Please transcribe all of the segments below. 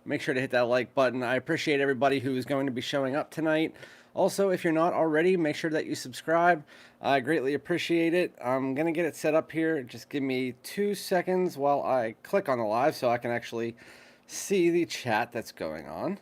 make sure to hit that like button. I appreciate everybody who is going to be showing up tonight. Also, if you're not already, make sure that you subscribe. I greatly appreciate it. I'm going to get it set up here. Just give me 2 seconds while I click on the live so I can actually see the chat that's going on.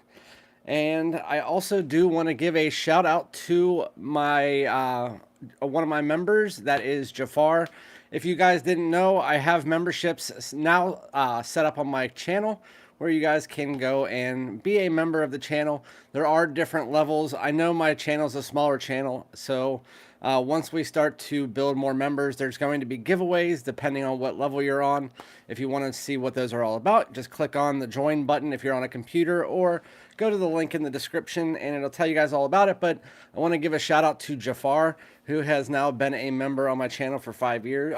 And I also do want to give a shout out to my one of my members, that is Jafar. If you guys didn't know, I have memberships now set up on my channel where you guys can go and be a member of the channel. There are different levels. I know my channel is a smaller channel, so once we start to build more members, there's going to be giveaways depending on what level you're on. If you want to see what those are all about, just click on the join button if you're on a computer, or go to the link in the description and it'll tell you guys all about it. But I want to give a shout out to Jafar, who has now been a member on my channel for 5 years,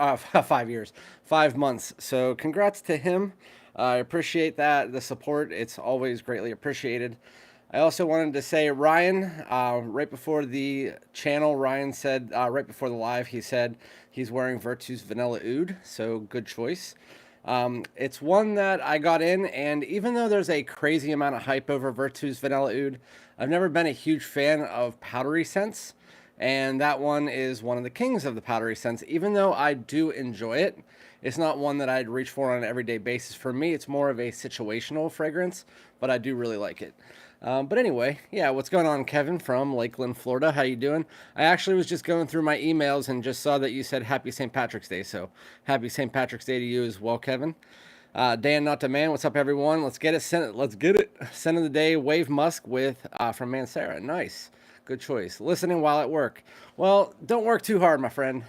5 months. So congrats to him. I appreciate that, the support. It's always greatly appreciated. I also wanted to say, Ryan, right before the channel, Ryan said, right before the live, he said he's wearing Virtus Vanilla Oud, so good choice. It's one that I got in, and even though there's a crazy amount of hype over Virtus Vanilla Oud, I've never been a huge fan of powdery scents, and that one is one of the kings of the powdery scents. Even though I do enjoy it, it's not one that I'd reach for on an everyday basis. For me, it's more of a situational fragrance, but I do really like it. But anyway, yeah, what's going on, Kevin from Lakeland, Florida? How you doing? I actually was just going through my emails and just saw that you said Happy St. Patrick's Day, so Happy St. Patrick's Day to you as well, Kevin. Dan Not to Man, what's up, everyone? Let's get it. Let's get it. Scent of the day, Wave Musk with from Mansera. Nice, good choice. Listening while at work. Well, don't work too hard, my friend.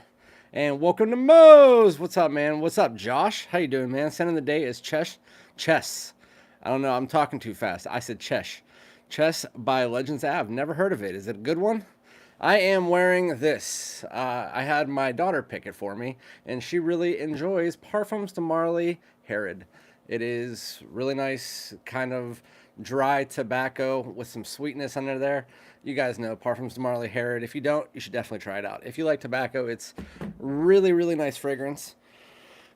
And welcome to Mo's. What's up, man? What's up, Josh? How you doing, man? Scent of the day is Chess. I don't know. I'm talking too fast. I said Chess by Legends Ave. Never heard of it. Is it a good one? I am wearing this. I had my daughter pick it for me, and she really enjoys Parfums de Marly Herod. It is really nice, kind of dry tobacco with some sweetness under there. You guys know Parfums de Marly Herod. If you don't, you should definitely try it out. If you like tobacco, it's really, really nice fragrance.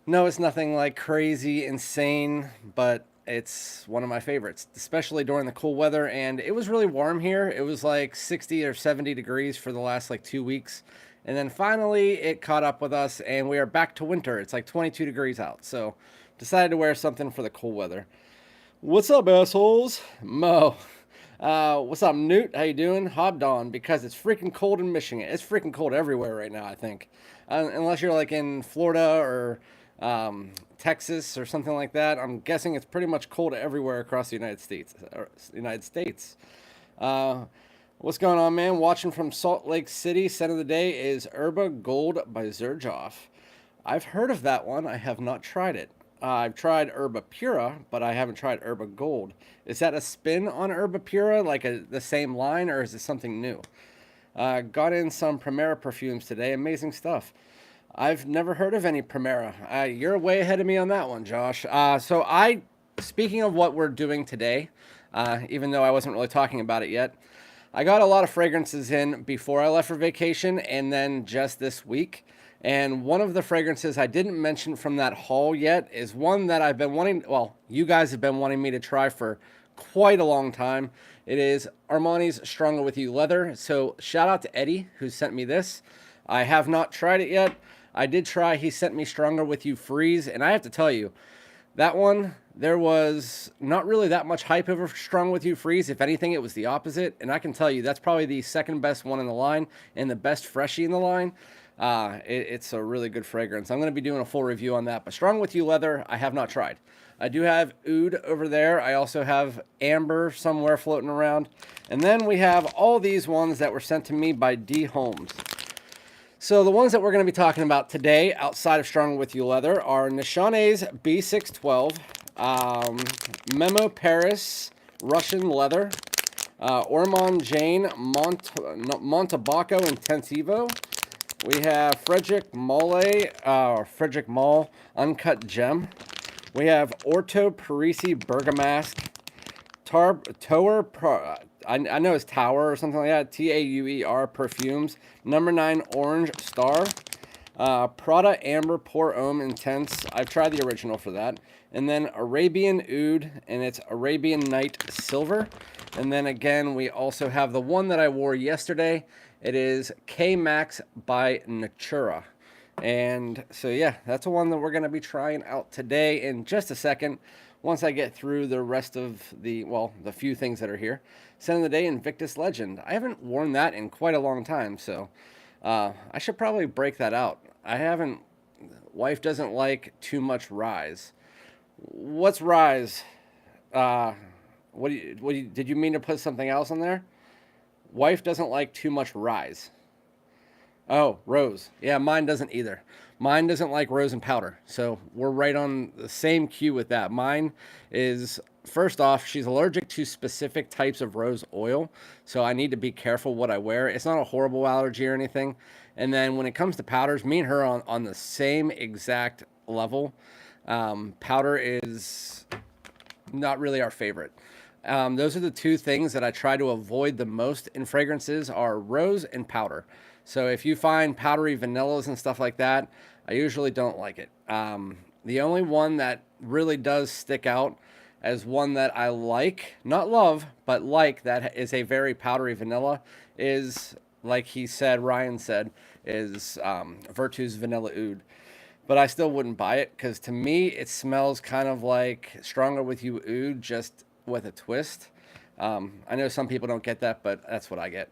No, it's nothing like crazy, insane, but it's one of my favorites, especially during the cool weather. And it was really warm here. It was like 60 or 70 degrees for the last like 2 weeks. And then finally it caught up with us and we are back to winter. It's like 22 degrees out. So decided to wear something for the cool weather. What's up, assholes? Mo. What's up, Newt? How you doing? Hobbed on because it's freaking cold in Michigan. It's freaking cold everywhere right now, I think. Unless you're like in Florida or Texas or something like that. I'm guessing it's pretty much cold everywhere across the United States. What's going on, man? Watching from Salt Lake City. Scent of the day is Herba Gold by Xerjoff. I've heard of that one. I have not tried it. I've tried Herba Pura, but I haven't tried Herba Gold. Is that a spin on Herba Pura, like the same line, or is it something new? Got in some Primera perfumes today. Amazing stuff. I've never heard of any Primera. You're way ahead of me on that one, Josh. Speaking of what we're doing today, even though I wasn't really talking about it yet, I got a lot of fragrances in before I left for vacation and then just this week. And one of the fragrances I didn't mention from that haul yet is one that I've been wanting, well, you guys have been wanting me to try for quite a long time. It is Armani's Stronger With You Leather. So shout out to Eddie who sent me this. I have not tried it yet. I did try, he sent me Stronger With You Freeze, and I have to tell you, that one, there was not really that much hype over Stronger With You Freeze. If anything, it was the opposite, and I can tell you, that's probably the second best one in the line, and the best freshie in the line. It's a really good fragrance. I'm going to be doing a full review on that, but Stronger With You Leather, I have not tried. I do have Oud over there. I also have Amber somewhere floating around. And then we have all these ones that were sent to me by D. Holmes. So the ones that we're going to be talking about today, outside of Stronger With You Leather, are Nishane's B612, Memo Paris Russian Leather, Ormond Jane Montebaco Intensivo. We have Frederic Malle Uncut Gem. We have Orto Parisi Bergamask, Tower, I know it's Tower or something like that, Tauer Perfumes, number 9 Orange Star, Prada Amber Pour Homme Intense. I've tried the original for that. And then Arabian Oud, and it's Arabian Night Silver. And then again, we also have the one that I wore yesterday. It is Kmax by Natura. And so yeah, that's the one that we're going to be trying out today in just a second. Once I get through the rest of the few things that are here. Scent of the Day, Invictus Legend. I haven't worn that in quite a long time, so I should probably break that out. I haven't. Wife doesn't like too much Rise. What's Rise? Did you mean to put something else on there? Wife doesn't like too much Rise. Oh, Rose. Yeah, mine doesn't either. Mine doesn't like rose and powder. So we're right on the same cue with that. Mine is, first off, she's allergic to specific types of rose oil. So I need to be careful what I wear. It's not a horrible allergy or anything. And then when it comes to powders, me and her on the same exact level. Powder is not really our favorite. Those are the two things that I try to avoid the most in fragrances are rose and powder. So if you find powdery vanillas and stuff like that, I usually don't like it. The only one that really does stick out as one that I like, not love, but like, that is a very powdery vanilla is, like he said, Ryan said, is Virtue's Vanilla Oud. But I still wouldn't buy it because to me it smells kind of like Stronger With You Oud, just with a twist. I know some people don't get that, but that's what I get.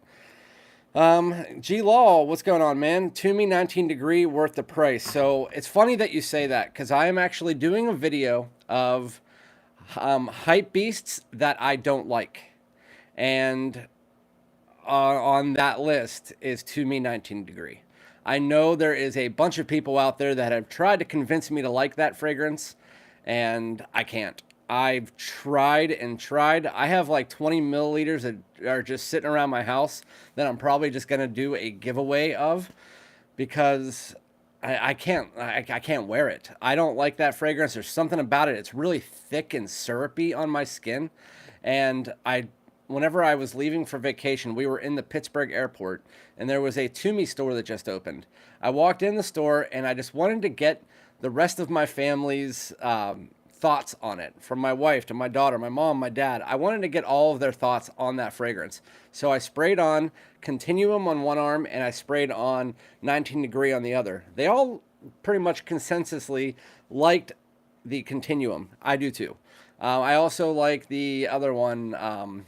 G Law, what's going on, man? Tumi 19 degree worth the price. So it's funny that you say that because I am actually doing a video of hype beasts that I don't like, and on that list is Tumi 19 degree. I know there is a bunch of people out there that have tried to convince me to like that fragrance, and I can't. I've tried and tried. I have like 20 milliliters that are just sitting around my house that I'm probably just going to do a giveaway of because I can't wear it. I don't like that fragrance. There's something about it. It's really thick and syrupy on my skin. And whenever I was leaving for vacation, we were in the Pittsburgh airport and there was a Tumi store that just opened. I walked in the store and I just wanted to get the rest of my family's thoughts on it, from my wife to my daughter, my mom, my dad. I wanted to get all of their thoughts on that fragrance. So I sprayed on Continuum on one arm and I sprayed on 19 degree on the other. They all pretty much consensusly liked the Continuum. I do too. I also like the other one.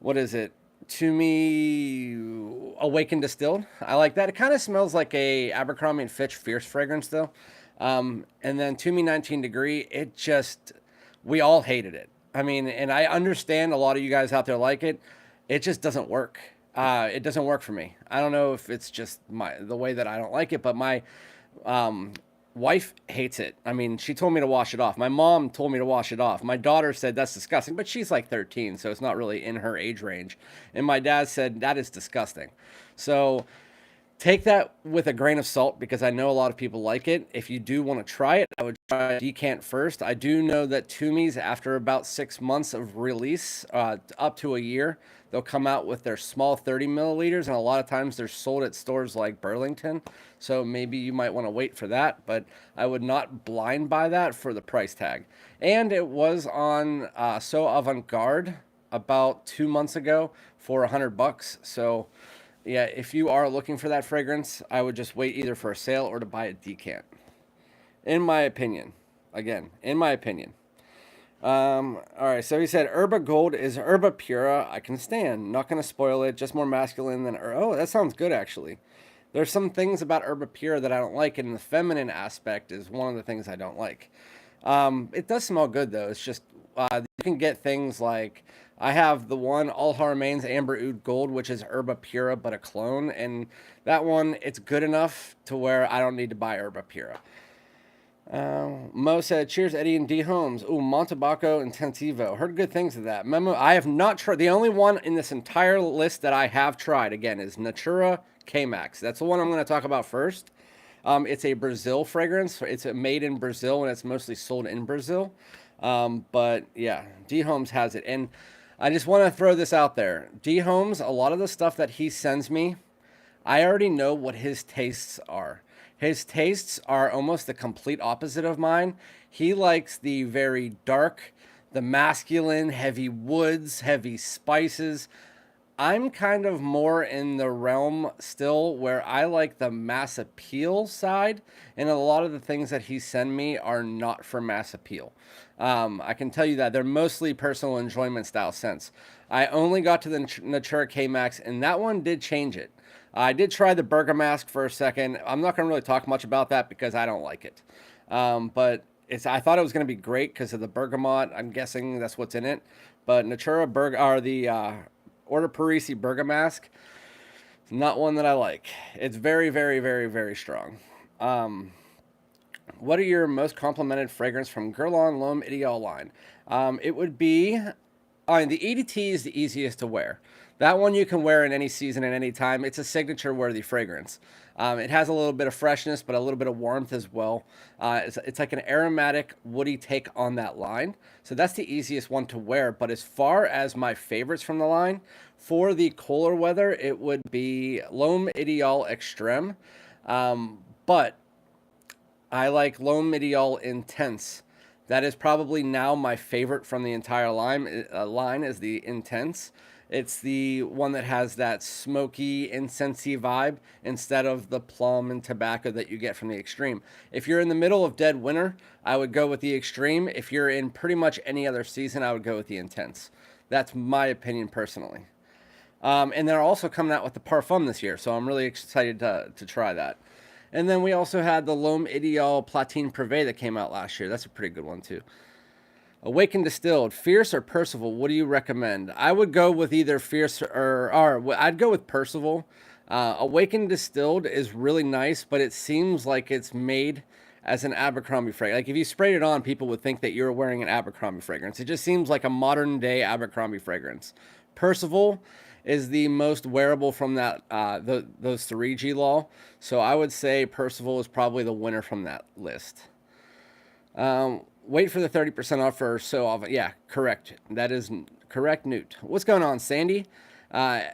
What is it? Tumi Awakened Distilled. I like that. It kind of smells like a Abercrombie & Fitch Fierce fragrance though. And then Tumi 19 degree, we all hated it. I mean, and I understand a lot of you guys out there like it. It just doesn't work. It doesn't work for me. I don't know if it's just the way that I don't like it, but my wife hates it. I mean, she told me to wash it off. My mom told me to wash it off. My daughter said that's disgusting, but she's like 13, so it's not really in her age range. And my dad said that is disgusting. So take that with a grain of salt because I know a lot of people like it. If you do want to try it, I would try decant first. I do know that Tumi's, after about 6 months of release, up to a year, they'll come out with their small 30 milliliters, and a lot of times they're sold at stores like Burlington. So maybe you might want to wait for that, but I would not blind buy that for the price tag. And it was on So Avant-Garde about 2 months ago for $100. So yeah, if you are looking for that fragrance, I would just wait either for a sale or to buy a decant. In my opinion. Again, in my opinion. All right, so he said Herba Gold is Herba Pura. I can stand. Not going to spoil it. Just more masculine than... Oh, that sounds good, actually. There's some things about Herba Pura that I don't like, and the feminine aspect is one of the things I don't like. It does smell good, though. It's just... you can get things like... I have the one All Haramain's Amber Oud Gold, which is Herba Pura, but a clone. And that one, it's good enough to where I don't need to buy Herba Pura. Mo said, cheers, Eddie and D. Holmes. Ooh, Montebaco Intensivo. Heard good things of that. Memo, I have not tried. The only one in this entire list that I have tried, again, is Natura Kmax. That's the one I'm going to talk about first. It's a Brazil fragrance. It's made in Brazil, and it's mostly sold in Brazil. But, yeah, D. Holmes has it. And I just want to throw this out there. D. Holmes, a lot of the stuff that he sends me, I already know what his tastes are. His tastes are almost the complete opposite of mine. He likes the very dark, the masculine, heavy woods, heavy spices. I'm kind of more in the realm still where I like the mass appeal side, and a lot of the things that he send me are not for mass appeal. I can tell you that they're mostly personal enjoyment style scents. I only got to the Natura Kmax, and that one did change it. I did try the Bergamask for a second. I'm not going to really talk much about that because I don't like it. But I thought it was going to be great because of the bergamot. I'm guessing that's what's in it. But Natura or the Order Parisi Bergamask, not one that I like. It's very, very, very, very strong. What are your most complimented fragrance from Guerlain L'Homme Ideal line? It would be, the EDT is the easiest to wear. That one you can wear in any season and any time. It's a signature worthy fragrance. It has a little bit of freshness, but a little bit of warmth as well. It's like an aromatic, woody take on that line. So that's the easiest one to wear. But as far as my favorites from the line, for the cooler weather, it would be L'Homme Ideal Extreme. But I like L'Homme Ideal Intense. That is probably now my favorite from the entire line is the Intense. It's the one that has that smoky, incensey vibe instead of the plum and tobacco that you get from the Extreme. If you're in the middle of dead winter, I would go with the Extreme. If you're in pretty much any other season, I would go with the Intense. That's my opinion personally. And they're also coming out with the Parfum this year, so I'm really excited to try that. And then we also had the L'Homme Ideal Platine Privé that came out last year. That's a pretty good one too. Awakened Distilled, Fierce or Percival? What do you recommend? I would go with either Fierce or I'd go with Percival. Awakened Distilled is really nice, but it seems like it's made as an Abercrombie fragrance. Like if you sprayed it on, people would think that you're wearing an Abercrombie fragrance. It just seems like a modern day Abercrombie fragrance. Percival is the most wearable from that those 3G law. So I would say Percival is probably the winner from that list. Wait for the 30% off for so often. Yeah, correct. That is correct, Newt. What's going on, Sandy? Scent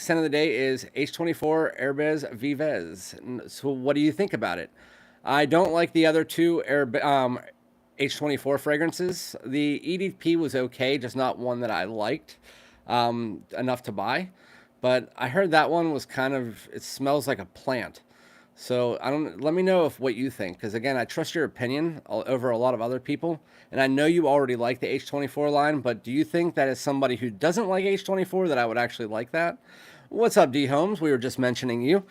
of the day is H24 Herbes Vives. So what do you think about it? I don't like the other two H24 fragrances. The EDP was okay, just not one that I liked enough to buy. But I heard that one was it smells like a plant. So let me know what you think, because again, I trust your opinion over a lot of other people, and I know you already like the H24 line, but do you think that as somebody who doesn't like H24 that I would actually like that? What's up, D Holmes? We were just mentioning you.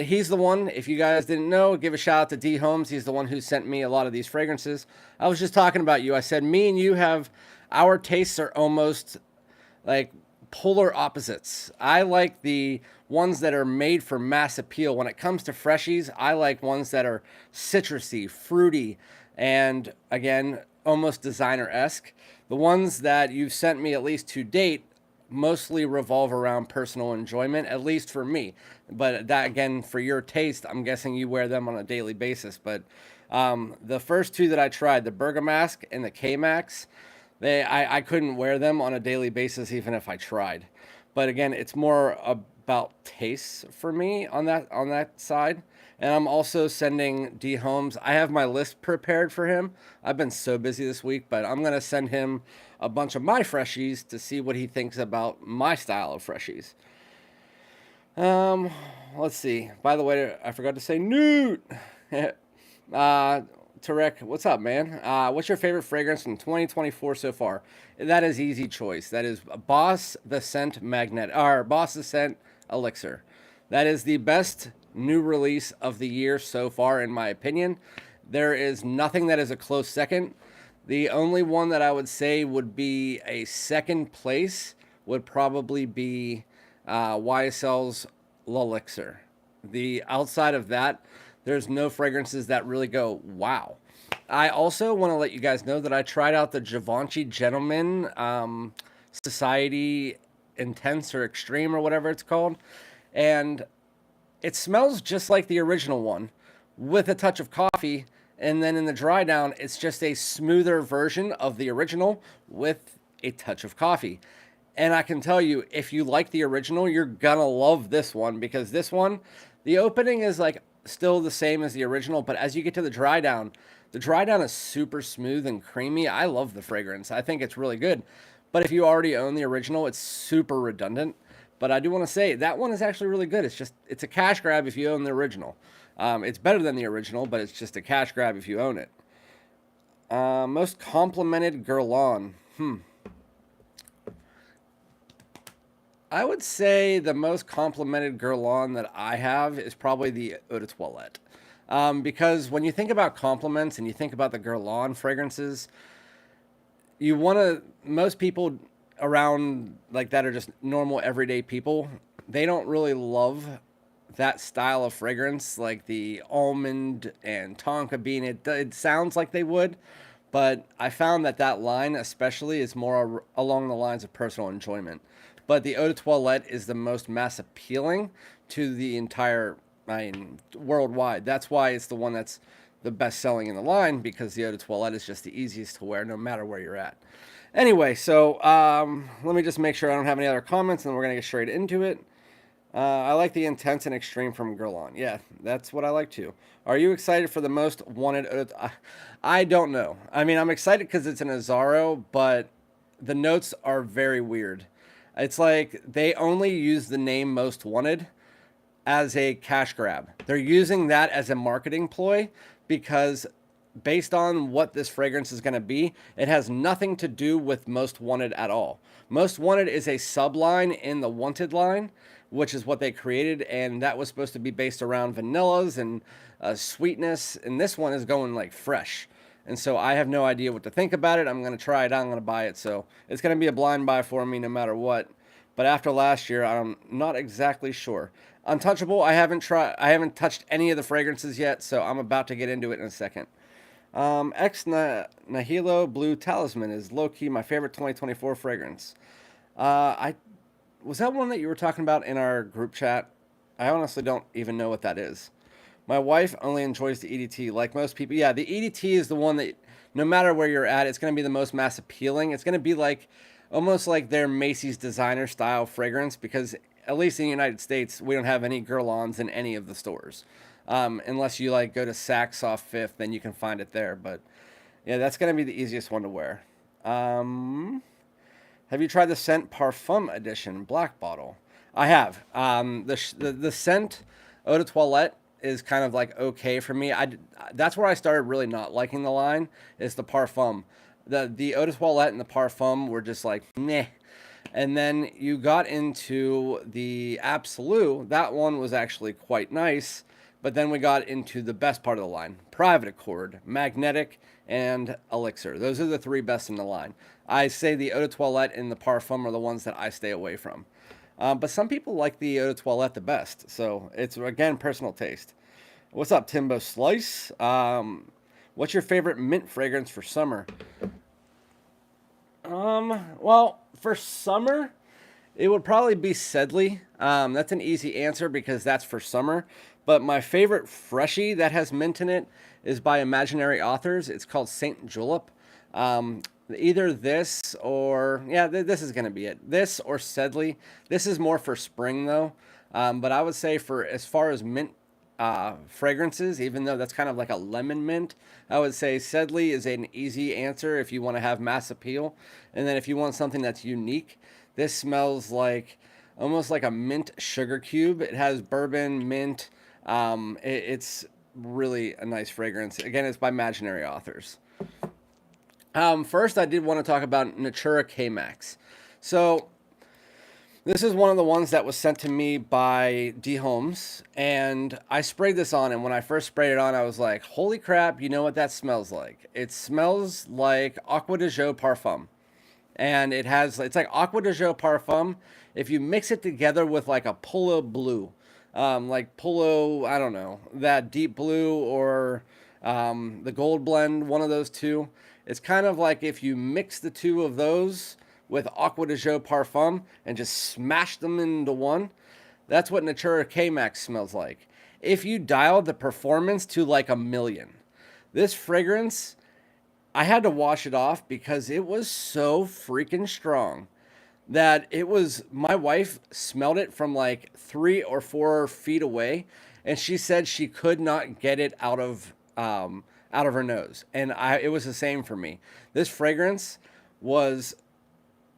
He's the one, if you guys didn't know, give a shout out to D Holmes. He's the one who sent me a lot of these fragrances. I was just talking about you. I said, me and you our tastes are almost like polar opposites. I like the ones that are made for mass appeal. When it comes to freshies, I like ones that are citrusy, fruity, and again, almost designer-esque. The ones that you've sent me, at least to date, mostly revolve around personal enjoyment, at least for me. But that, again, for your taste, I'm guessing you wear them on a daily basis. But the first two that I tried, the Bergamask and the Kmax, I couldn't wear them on a daily basis even if I tried. But again, it's more about tastes for me on that side. And I'm also sending D Holmes. I have my list prepared for him. I've been so busy this week, but I'm going to send him a bunch of my freshies to see what he thinks about my style of freshies. Let's see. By the way, I forgot to say Newt. Tarek, what's up, man? What's your favorite fragrance from 2024 so far? That is easy choice. That is Boss the Scent Boss the Scent Elixir. That is the best new release of the year so far, in my opinion. There is nothing that is a close second. The only one that I would say would be a second place would probably be YSL's L'Elixir. The outside of that, there's no fragrances that really go, wow. I also want to let you guys know that I tried out the Givenchy Gentleman Society Intense or Extreme or whatever it's called. And it smells just like the original one with a touch of coffee. And then in the dry down, it's just a smoother version of the original with a touch of coffee. And I can tell you, if you like the original, you're gonna love this one, because this one, the opening is like still the same as the original, but as you get to the dry down is super smooth and creamy. I love the fragrance. I think it's really good. But if you already own the original, it's super redundant. But I do want to say that one is actually really good. It's a cash grab if you own the original. It's better than the original, but it's just a cash grab if you own it. Most complimented Guerlain. I would say the most complimented Guerlain that I have is probably the Eau de Toilette. Because when you think about compliments and you think about the Guerlain fragrances, most people around like that are just normal everyday people. They don't really love that style of fragrance, like the almond and tonka bean. It sounds like they would, but I found that line especially is more along the lines of personal enjoyment. But the Eau de Toilette is the most mass appealing to the entire, worldwide. That's why it's the one that's the best selling in the line, because the Eau de Toilette is just the easiest to wear no matter where you're at. Anyway, so let me just make sure I don't have any other comments, and then we're going to get straight into it. I like the intense and extreme from Guerlain. Yeah, that's what I like too. Are you excited for the most wanted? I don't know. I'm excited because it's an Azzaro, but the notes are very weird. It's like they only use the name Most Wanted as a cash grab. They're using that as a marketing ploy because based on what this fragrance is going to be, it has nothing to do with Most Wanted at all. Most Wanted is a subline in the Wanted line, which is what they created, and that was supposed to be based around vanillas and sweetness, and this one is going like fresh. And so I have no idea what to think about it. I'm going to try it out. I'm going to buy it. So it's going to be a blind buy for me no matter what. But after last year, I'm not exactly sure. Untouchable, I haven't touched any of the fragrances yet, so I'm about to get into it in a second. Nihilo Blue Talisman is low-key my favorite 2024 fragrance. Was that one that you were talking about in our group chat? I honestly don't even know what that is. My wife only enjoys the EDT, like most people. Yeah, the EDT is the one that, no matter where you're at, it's going to be the most mass appealing. It's going to be like, almost like their Macy's designer style fragrance, because at least in the United States, we don't have any Guerlains in any of the stores. Unless you like go to Saks off Fifth, then you can find it there. But yeah, that's going to be the easiest one to wear. Have you tried the Scent Parfum Edition Black Bottle? I have. The scent Eau de Toilette is kind of like okay for me. That's where I started really not liking the line, is the Parfum. The Eau de Toilette and the Parfum were just like meh. And then you got into the Absolute. That one was actually quite nice. But then we got into the best part of the line: Private Accord, Magnetic, and Elixir. Those are the three best in the line. I say the Eau de Toilette and the Parfum are the ones that I stay away from. But some people like the Eau de Toilette the best. So it's, again, personal taste. What's up, Timbo Slice? What's your favorite mint fragrance for summer? Well, for summer, it would probably be Sedley. That's an easy answer because that's for summer. But my favorite freshie that has mint in it is by Imaginary Authors. It's called Saint Julep. Either this or, yeah, this is going to be it. This or Sedley. This is more for spring, though. But I would say for as far as mint fragrances, even though that's kind of like a lemon mint, I would say Sedley is an easy answer if you want to have mass appeal. And then if you want something that's unique, this smells like almost like a mint sugar cube. It has bourbon, mint. It's really a nice fragrance. Again, it's by Imaginary Authors. First, I did want to talk about Natura Kmax. So this is one of the ones that was sent to me by D Homes, and I sprayed this on, and when I first sprayed it on, I was like, holy crap, you know what that smells like? It smells like Aqua de Joe Parfum. And it's like Aqua de Joe Parfum if you mix it together with like a Polo Blue. Like Polo, I don't know, that deep blue or the gold blend, one of those two. It's kind of like if you mix the two of those with Aqua de Joe Parfum and just smash them into one. That's what Natura Kmax smells like. If you dialed the performance to like 1,000,000. This fragrance, I had to wash it off because it was so freaking strong that my wife smelled it from like 3 or 4 feet away, and she said she could not get it out of her nose. And it was the same for me. This fragrance was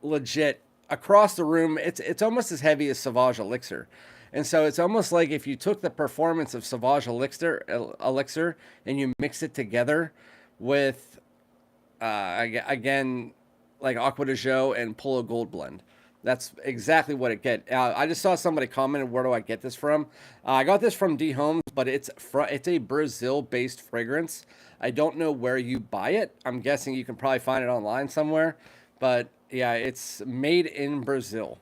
legit across the room. It's almost as heavy as Sauvage Elixir. And so it's almost like if you took the performance of Sauvage Elixir and you mix it together with, again, like Aqua de Jo and Polo Gold Blend. That's exactly what it get. I just saw somebody commented, where do I get this from? I got this from D Homes, but it's a Brazil-based fragrance. I don't know where you buy it. I'm guessing you can probably find it online somewhere. But yeah, it's made in Brazil.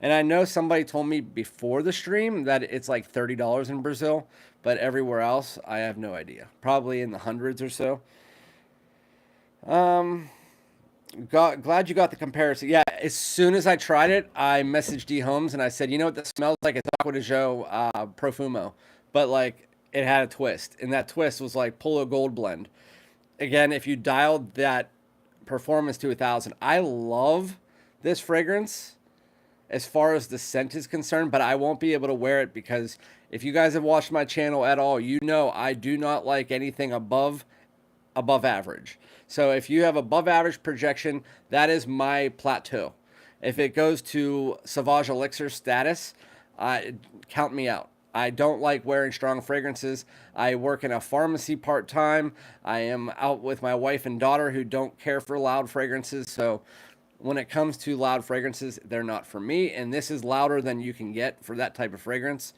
And I know somebody told me before the stream that it's like $30 in Brazil, but everywhere else, I have no idea. Probably in the hundreds or so. Glad you got the comparison. Yeah, as soon as I tried it, I messaged D Homes and I said, you know what this smells like? It's Aqua de Jo Profumo. But like, it had a twist. And that twist was like Polo Gold Blend. Again, if you dialed that performance to 1,000, I love this fragrance as far as the scent is concerned, but I won't be able to wear it because if you guys have watched my channel at all, you know I do not like anything above average. So if you have above average projection, that is my plateau. If it goes to Sauvage Elixir status, count me out. I don't like wearing strong fragrances. I work in a pharmacy part-time. I am out with my wife and daughter who don't care for loud fragrances. So when it comes to loud fragrances, they're not for me. And this is louder than you can get for that type of fragrance.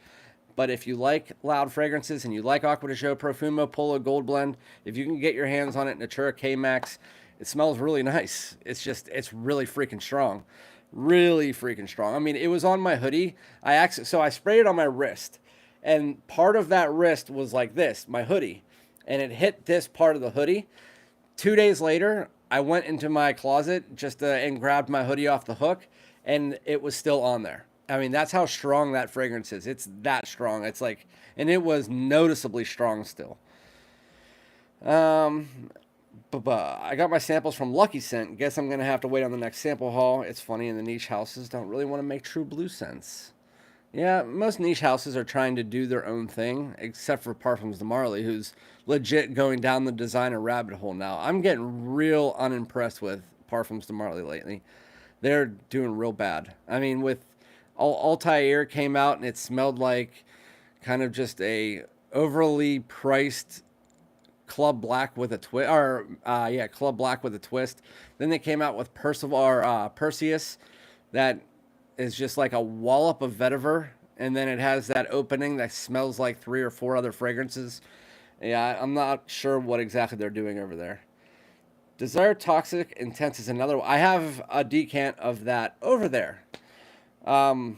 But if you like loud fragrances and you like Aqua de Jo Profumo Polo Gold Blend, if you can get your hands on it, Natura Kmax, it smells really nice. It's really freaking strong. Really freaking strong. I mean, it was on my hoodie. So I sprayed it on my wrist. And part of that wrist was like this, my hoodie. And it hit this part of the hoodie. 2 days later, I went into my closet and grabbed my hoodie off the hook, and it was still on there. I mean, that's how strong that fragrance is. It's that strong. It's like, and it was noticeably strong still. I got my samples from Lucky Scent. Guess I'm going to have to wait on the next sample haul. It's funny, in the niche houses don't really want to make true blue scents. Yeah, most niche houses are trying to do their own thing, except for Parfums de Marly, who's legit going down the designer rabbit hole now. I'm getting real unimpressed with Parfums de Marly lately. They're doing real bad. I mean, with Altair came out and it smelled like kind of just a overly priced Club Black with a twist, Club Black with a twist. Then they came out with Perseus, that is just like a wallop of vetiver, and then it has that opening that smells like 3 or 4 other fragrances. Yeah, I'm not sure what exactly they're doing over there. Desire Toxic Intense is another one. I have a decant of that over there. As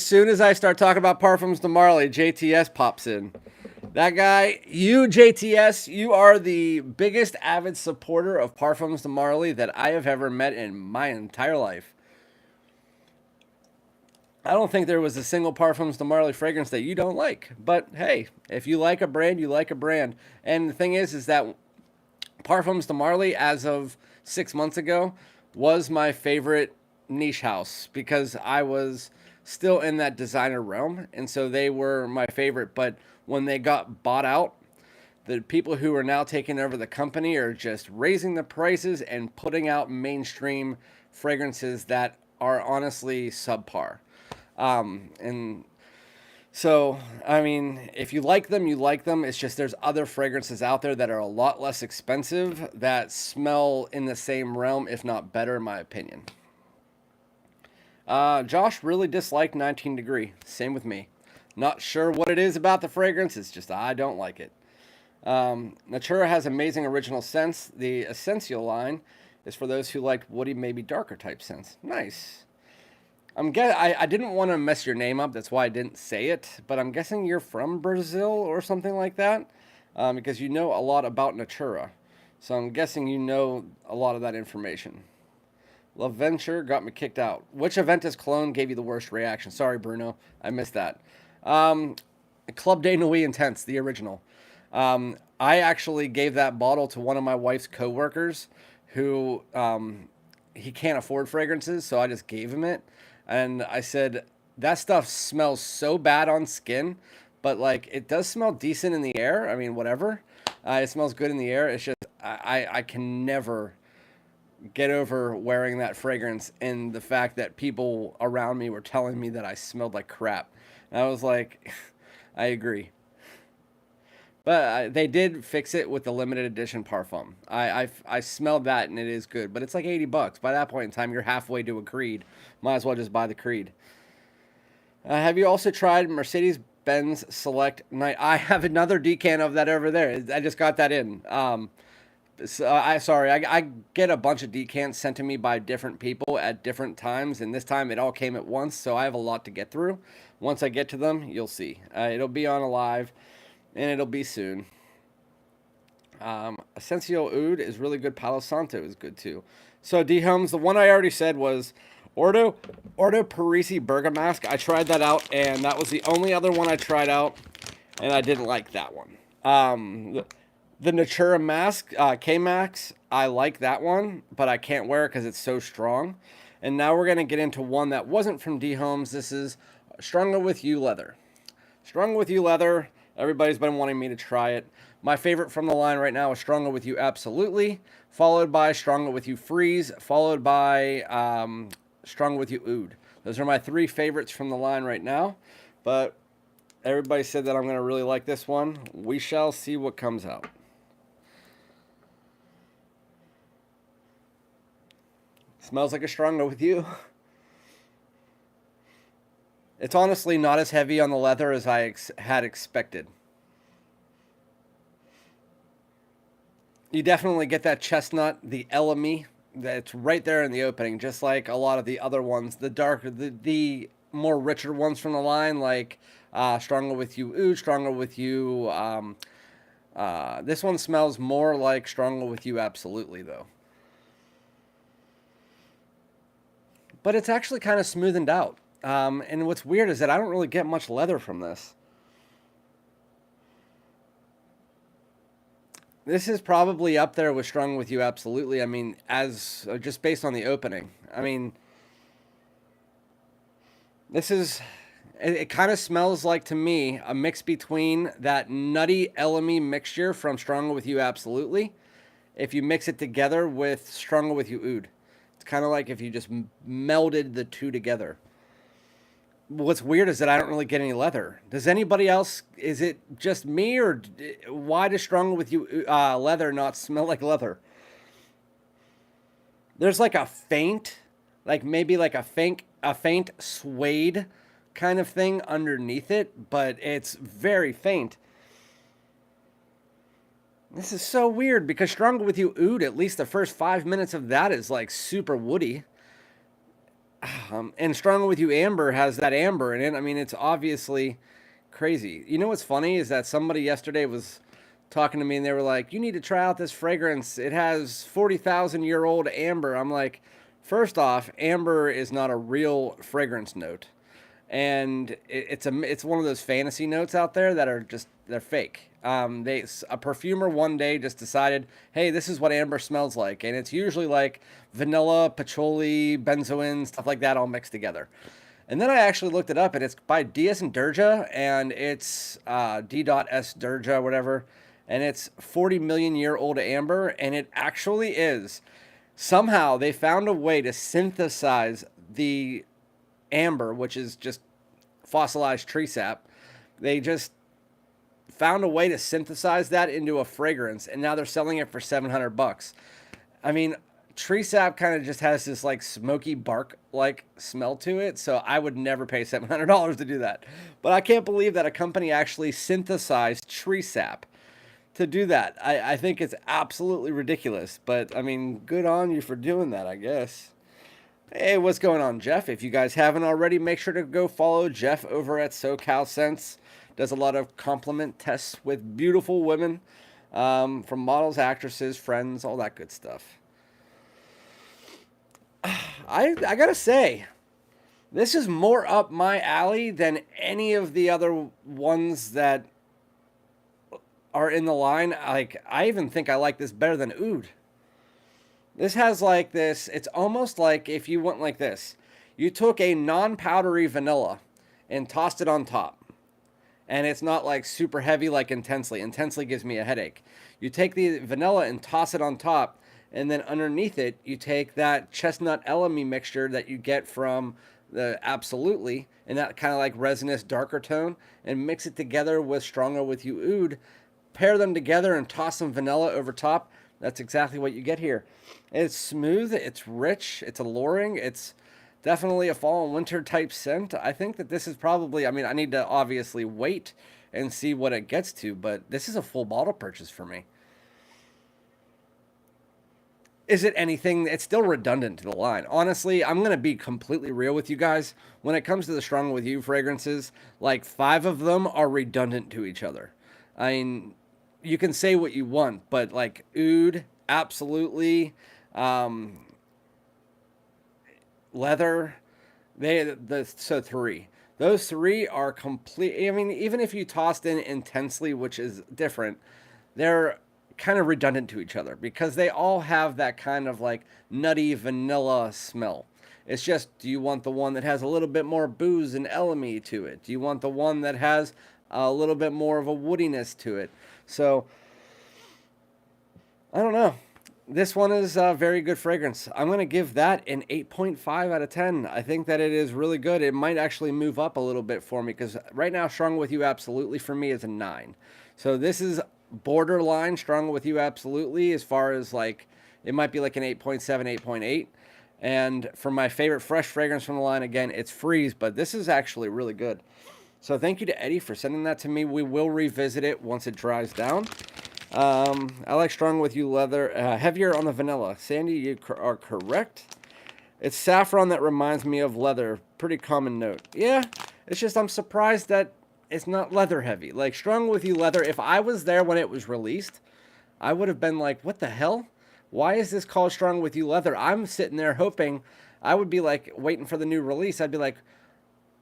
soon as I start talking about Parfums de Marly, JTS pops in. That guy, JTS, you are the biggest avid supporter of Parfums de Marly that I have ever met in my entire life. I don't think there was a single Parfums de Marly fragrance that you don't like. But hey, if you like a brand, you like a brand. And the thing is that Parfums de Marly, as of 6 months ago, was my favorite niche house because I was still in that designer realm. And so they were my favorite. But when they got bought out, the people who are now taking over the company are just raising the prices and putting out mainstream fragrances that are honestly subpar. And so, I mean, if you like them, you like them. It's just there's other fragrances out there that are a lot less expensive that smell in the same realm, if not better, in my opinion. Josh really disliked 19 Degree. Same with me. Not sure what it is about the fragrance. It's just I don't like it. Natura has amazing original scents. The Essential line is for those who like woody, maybe darker type scents. Nice. I didn't want to mess your name up. That's why I didn't say it. But I'm guessing you're from Brazil or something like that. Because you know a lot about Natura. So I'm guessing you know a lot of that information. Love Venture got me kicked out. Which Aventus clone gave you the worst reaction? Sorry, Bruno. I missed that. Club de Nuit Intense, the original. I actually gave that bottle to one of my wife's coworkers who he can't afford fragrances, so I just gave him it. And I said, that stuff smells so bad on skin, but like it does smell decent in the air. I mean, whatever. It smells good in the air. It's just I can never get over wearing that fragrance and the fact that people around me were telling me that I smelled like crap. And I was like, I agree. But they did fix it with the limited edition parfum. I smelled that and it is good, but it's like $80. By that point in time, you're halfway to a Creed. Might as well just buy the Creed. Have you also tried Mercedes-Benz Select Night? I have another decan of that over there. I just got that in. I get a bunch of decants sent to me by different people at different times, and this time it all came at once, so I have a lot to get through. Once I get to them, you'll see. It'll be on a live, and it'll be soon. Essential Oud is really good. Palo Santo is good too. So D Homes, the one I already said was Ordo Parisi Bergamask. I tried that out, and that was the only other one I tried out, and I didn't like that one. The Natura mask, Kmax, I like that one, but I can't wear it because it's so strong. And now we're going to get into one that wasn't from D Homes. This is Stronger With You Leather. Stronger With You Leather, everybody's been wanting me to try it. My favorite from the line right now is Stronger With You Absolutely, followed by Stronger With You Freeze, followed by Stronger With You Oud. Those are my three favorites from the line right now, but everybody said that I'm going to really like this one. We shall see what comes out. Smells like a Stronger With You. It's honestly not as heavy on the leather as I had expected. You definitely get that chestnut, the LME, that's right there in the opening, just like a lot of the other ones. The darker, the more richer ones from the line, like Stronger With You Oud, Stronger With You. This one smells more like Stronger With You Absolutely, though. But it's actually kind of smoothened out. And what's weird is that I don't really get much leather from this. This is probably up there with Strong With You Absolutely. I mean, as just based on the opening. I mean, this is, it kind of smells like to me a mix between that nutty LME mixture from Stronger With You Absolutely, if you mix it together with Stronger With You Oud. It's kind of like if you just melded the two together. What's weird is that I don't really get any leather. Does anybody else, is it just me, or why does Stronger With You leather not smell like leather? There's like a faint, like maybe like a faint suede kind of thing underneath it, but it's very faint. This is so weird because Stronger With You Oud, at least the first 5 minutes of that is like super woody. And Stronger With You Amber has that amber in it. I mean, it's obviously crazy. You know what's funny is that somebody yesterday was talking to me and they were like, you need to try out this fragrance. It has 40,000-year-old amber. I'm like, first off, amber is not a real fragrance note. And it's one of those fantasy notes out there that are just, they're fake. A perfumer one day just decided, hey, this is what amber smells like, and it's usually like vanilla, patchouli, benzoin, stuff like that all mixed together. And then I actually looked it up, and it's by Diaz and Durja, and it's D.S. Durja, whatever, and it's 40 million year old amber, and it actually is. Somehow they found a way to synthesize the amber, which is just fossilized tree sap. They just found a way to synthesize that into a fragrance, and now they're selling it for $700. I mean, tree sap kind of just has this like smoky bark like smell to it, so I would never pay $700 to do that. But I can't believe that a company actually synthesized tree sap to do that. I think it's absolutely ridiculous, but I mean, good on you for doing that, I guess. Hey, what's going on, Jeff? If you guys haven't already, make sure to go follow Jeff over at SoCal Scents. Does a lot of compliment tests with beautiful women, from models, actresses, friends, all that good stuff. I gotta say, this is more up my alley than any of the other ones that are in the line. Like, I even think I like this better than Oud. This has like this, it's almost like if you went like this. you took a non-powdery vanilla and tossed it on top. And it's not like super heavy like Intensely. Intensely gives me a headache. You take the vanilla and toss it on top, and then underneath it, you take that chestnut elemi mixture that you get from the Absolutely, and that kind of like resinous darker tone, and mix it together with Stronger With You Oud. Pair them together and toss some vanilla over top. That's exactly what you get here. It's smooth, it's rich, it's alluring, it's definitely a fall and winter type scent. I think that this is probably, I mean, I need to obviously wait and see what it gets to, but this is a full bottle purchase for me. Is it anything? It's still redundant to the line. Honestly, I'm going to be completely real with you guys. When it comes to the Strong With You fragrances, like 5 of them are redundant to each other. I mean, you can say what you want, but like Oud, Absolutely, Leather, so 3. Those 3 are complete. I mean, even if you tossed in Intensely, which is different, they're kind of redundant to each other because they all have that kind of like nutty vanilla smell. It's just, do you want the one that has a little bit more booze and elemi to it? Do you want the one that has a little bit more of a woodiness to it? So, I don't know. This one is a very good fragrance. I'm going to give that an 8.5 out of 10. I think that it is really good. It might actually move up a little bit for me because right now Strong With You Absolutely for me is a 9. So this is borderline Strong With You Absolutely as far as like, it might be like an 8.7, 8.8. And for my favorite fresh fragrance from the line, again, it's Freeze, but this is actually really good. So thank you to Eddie for sending that to me. We will revisit it once it dries down. I like Strong With You Leather, heavier on the vanilla. Sandy, you are correct. It's saffron that reminds me of leather. Pretty common note. Yeah, it's just I'm surprised that it's not leather heavy. Like Strong With You Leather, if I was there when it was released, I would have been like, what the hell? Why is this called Strong With You Leather? I'm sitting there hoping, I would be like waiting for the new release. I'd be like,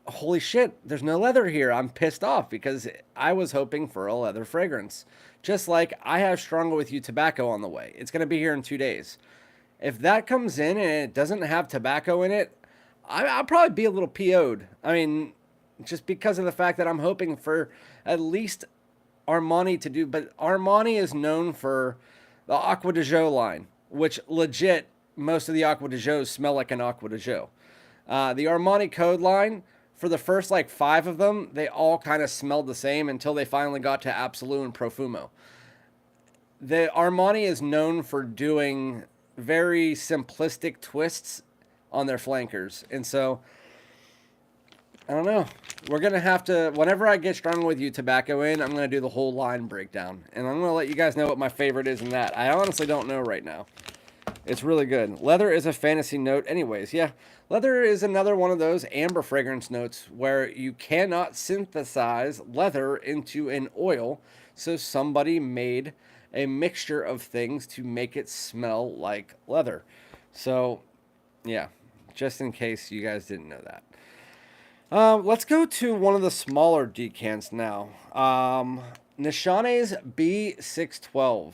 holy shit, there's no leather here. I'm pissed off because I was hoping for a leather fragrance. Just like I have Stronger With You tobacco on the way. It's going to be here in 2 days. If that comes in and it doesn't have tobacco in it, I'll probably be a little PO'd. I mean, just because of the fact that I'm hoping for at least Armani to do. But Armani is known for the Acqua di Gio line, which legit, most of the Acqua di Gios smell like an Acqua di Gio. The Armani Code line, for the first like 5 of them, they all kind of smelled the same until they finally got to Absolute and Profumo. The Armani is known for doing very simplistic twists on their flankers. And so, I don't know. We're going to have to, whenever I get Strong With You tobacco in, I'm going to do the whole line breakdown. And I'm going to let you guys know what my favorite is in that. I honestly don't know right now. It's really good. Leather is a fantasy note anyways. Yeah, leather is another one of those amber fragrance notes where you cannot synthesize leather into an oil. So somebody made a mixture of things to make it smell like leather. So, yeah, just in case you guys didn't know that. Let's go to one of the smaller decants now. Nishane's B612.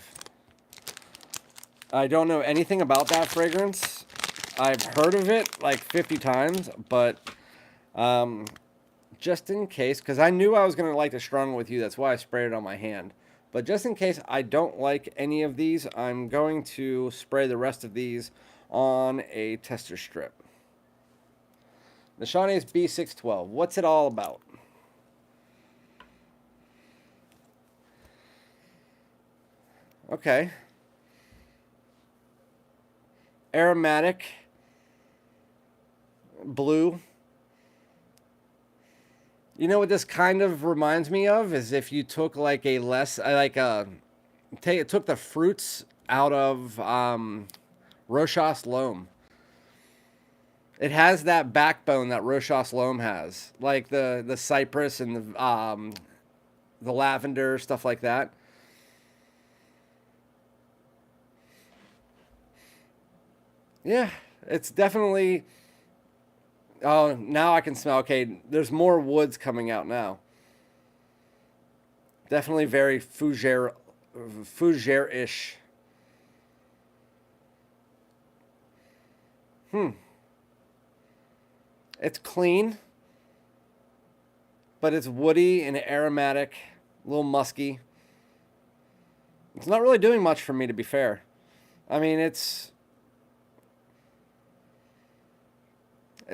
I don't know anything about that fragrance. I've heard of it like 50 times, but just in case, because I knew I was going to like the Strong With You, that's why I sprayed it on my hand. But just in case I don't like any of these, I'm going to spray the rest of these on a tester strip. Nishane's B612. What's it all about? Okay. Aromatic. Blue. You know what this kind of reminds me of is if you took like a less, took the fruits out of Rochas Loam. It has that backbone that Rochas Loam has, like the cypress and the lavender, stuff like that. Yeah, it's definitely. Oh, now I can smell. Okay, there's more woods coming out now. Definitely very fougere-ish. It's clean, but it's woody and aromatic, a little musky. It's not really doing much for me, to be fair. I mean, it's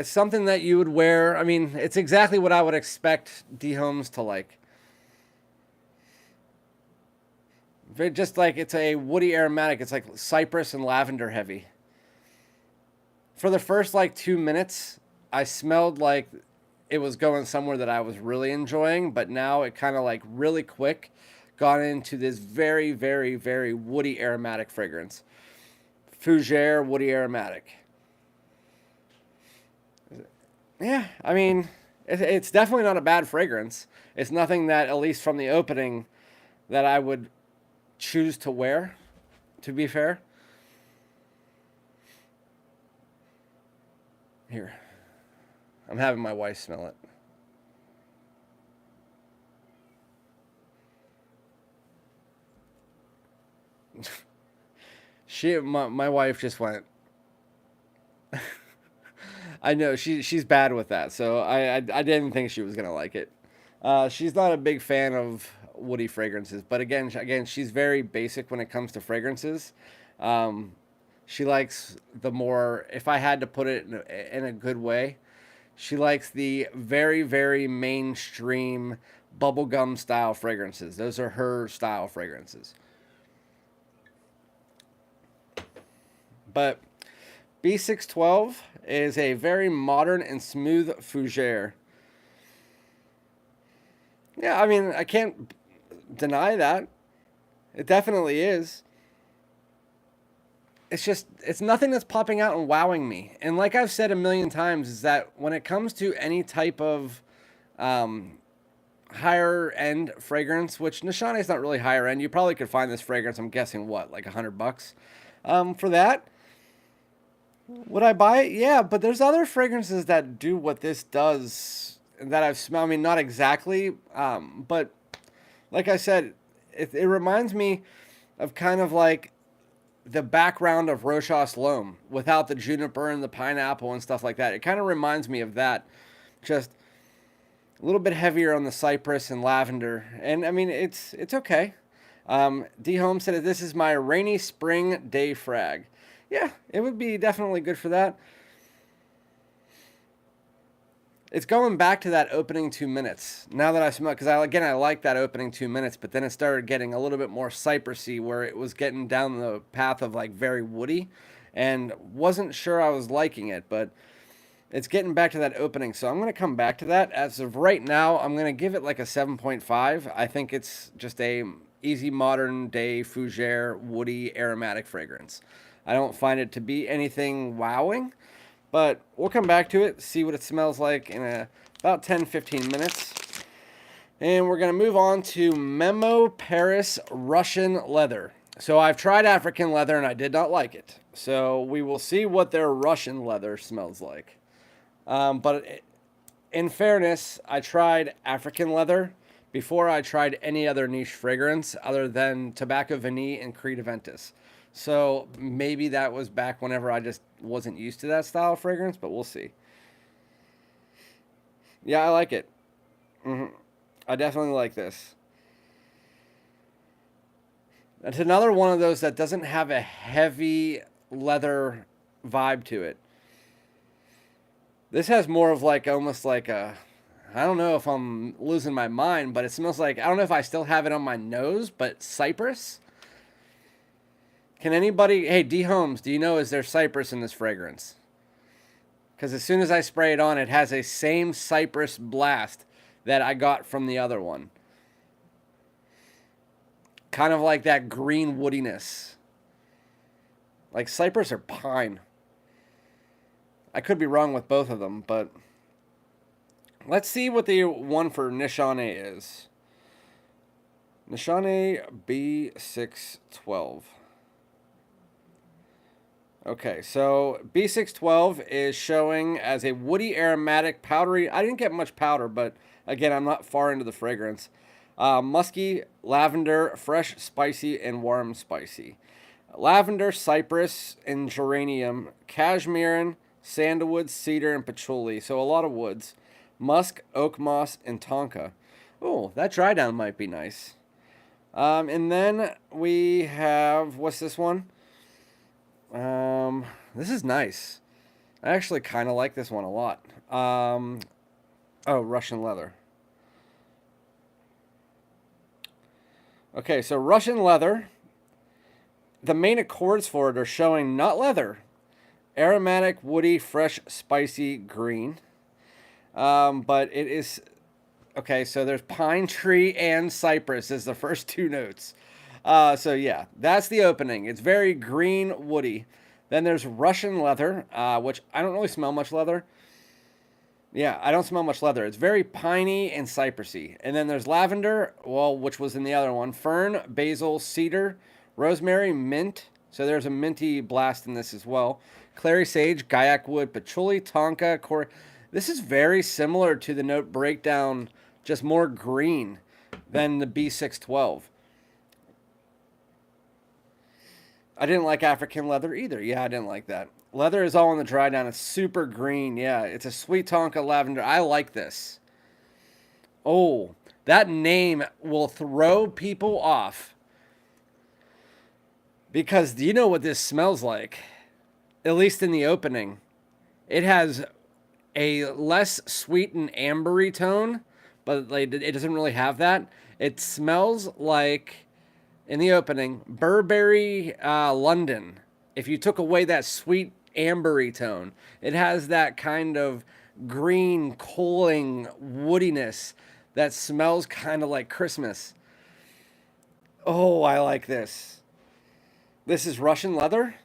something that you would wear. I mean, it's exactly what I would expect D Homes to like. Just like it's a woody aromatic. It's like cypress and lavender heavy. For the first like 2 minutes, I smelled like it was going somewhere that I was really enjoying, but now it kind of like really quick got into this very, very, very woody aromatic fragrance. Fougere woody aromatic. Yeah, I mean, it's definitely not a bad fragrance. It's nothing that, at least from the opening, that I would choose to wear, to be fair. Here, I'm having my wife smell it. My wife just went. I know she's bad with that, so I didn't think she was gonna like it. She's not a big fan of woody fragrances, but again, she's very basic when it comes to fragrances. Um, she likes the more, if I had to put it in a good way, she likes the very, very mainstream bubblegum style fragrances. Those are her style fragrances. But B612 is a very modern and smooth fougere. Yeah, I mean, I can't deny that. It definitely is. It's just, it's nothing that's popping out and wowing me. And like I've said a million times, is that when it comes to any type of um, higher end fragrance, which Nishane is not really higher end, you probably could find this fragrance, I'm guessing, what, like $100 for that? Would I buy it? Yeah, but there's other fragrances that do what this does that I've smelled. I mean, not exactly, but like I said, it reminds me of kind of like the background of Rochas Loam without the juniper and the pineapple and stuff like that. It kind of reminds me of that, just a little bit heavier on the cypress and lavender. And I mean, it's okay. D Home said that this is my rainy spring day frag. Yeah, it would be definitely good for that. It's going back to that opening 2 minutes. Now that I smell, because I like that opening 2 minutes, but then it started getting a little bit more cypressy, where it was getting down the path of like very woody, and wasn't sure I was liking it, but it's getting back to that opening. So I'm going to come back to that. As of right now, I'm going to give it like a 7.5. I think it's just a easy modern day fougere woody aromatic fragrance. I don't find it to be anything wowing, but we'll come back to it, see what it smells like in about 10-15 minutes. And we're going to move on to Memo Paris Russian leather. So I've tried African leather and I did not like it. So we will see what their Russian leather smells like. But in fairness, I tried African leather before I tried any other niche fragrance other than Tobacco Vanille and Creed Aventus. So maybe that was back whenever I just wasn't used to that style of fragrance, but we'll see. Yeah, I like it. I definitely like this. It's another one of those that doesn't have a heavy leather vibe to it. This has more of like almost like a, I don't know if I'm losing my mind, but it smells like, I don't know if I still have it on my nose, but cypress. Can anybody, hey, D Holmes, do you know, is there cypress in this fragrance? Because as soon as I spray it on, it has a same cypress blast that I got from the other one. Kind of like that green woodiness. Like cypress or pine. I could be wrong with both of them, but let's see what the one for Nishane is. Nishane B612. Okay, so B612 is showing as a woody aromatic powdery. I didn't get much powder, but again, I'm not far into the fragrance. Musky, lavender, fresh, spicy, and warm spicy. Lavender, cypress, and geranium, cashmere, sandalwood, cedar, and patchouli. So a lot of woods. Musk, oak moss, and tonka. Oh, that dry down might be nice. And then we have, what's this one? This is nice. I actually kind of like this one a lot. Oh, Russian leather. Okay, so Russian leather. The main accords for it are showing not leather, aromatic, woody, fresh, spicy, green. But it is okay. So there's pine tree and cypress as the first two notes. So yeah, that's the opening. It's very green, woody. Then there's Russian leather, which I don't really smell much leather. Yeah, I don't smell much leather. It's very piney and cypressy. And then there's lavender, well, which was in the other one. Fern, basil, cedar, rosemary, mint. So there's a minty blast in this as well. Clary sage, gaiac wood, patchouli, tonka, This is very similar to the note breakdown, just more green than the B612. I didn't like African leather either. Yeah, I didn't like that. Leather is all in the dry down. It's super green. Yeah, it's a sweet tonka lavender. I like this. Oh, that name will throw people off. Because do you know what this smells like? At least in the opening. It has a less sweet and ambery tone, but like, it doesn't really have that. It smells like, in the opening, Burberry London. If you took away that sweet ambery tone, it has that kind of green, cooling woodiness that smells kind of like Christmas. Oh, I like this. This is Russian leather?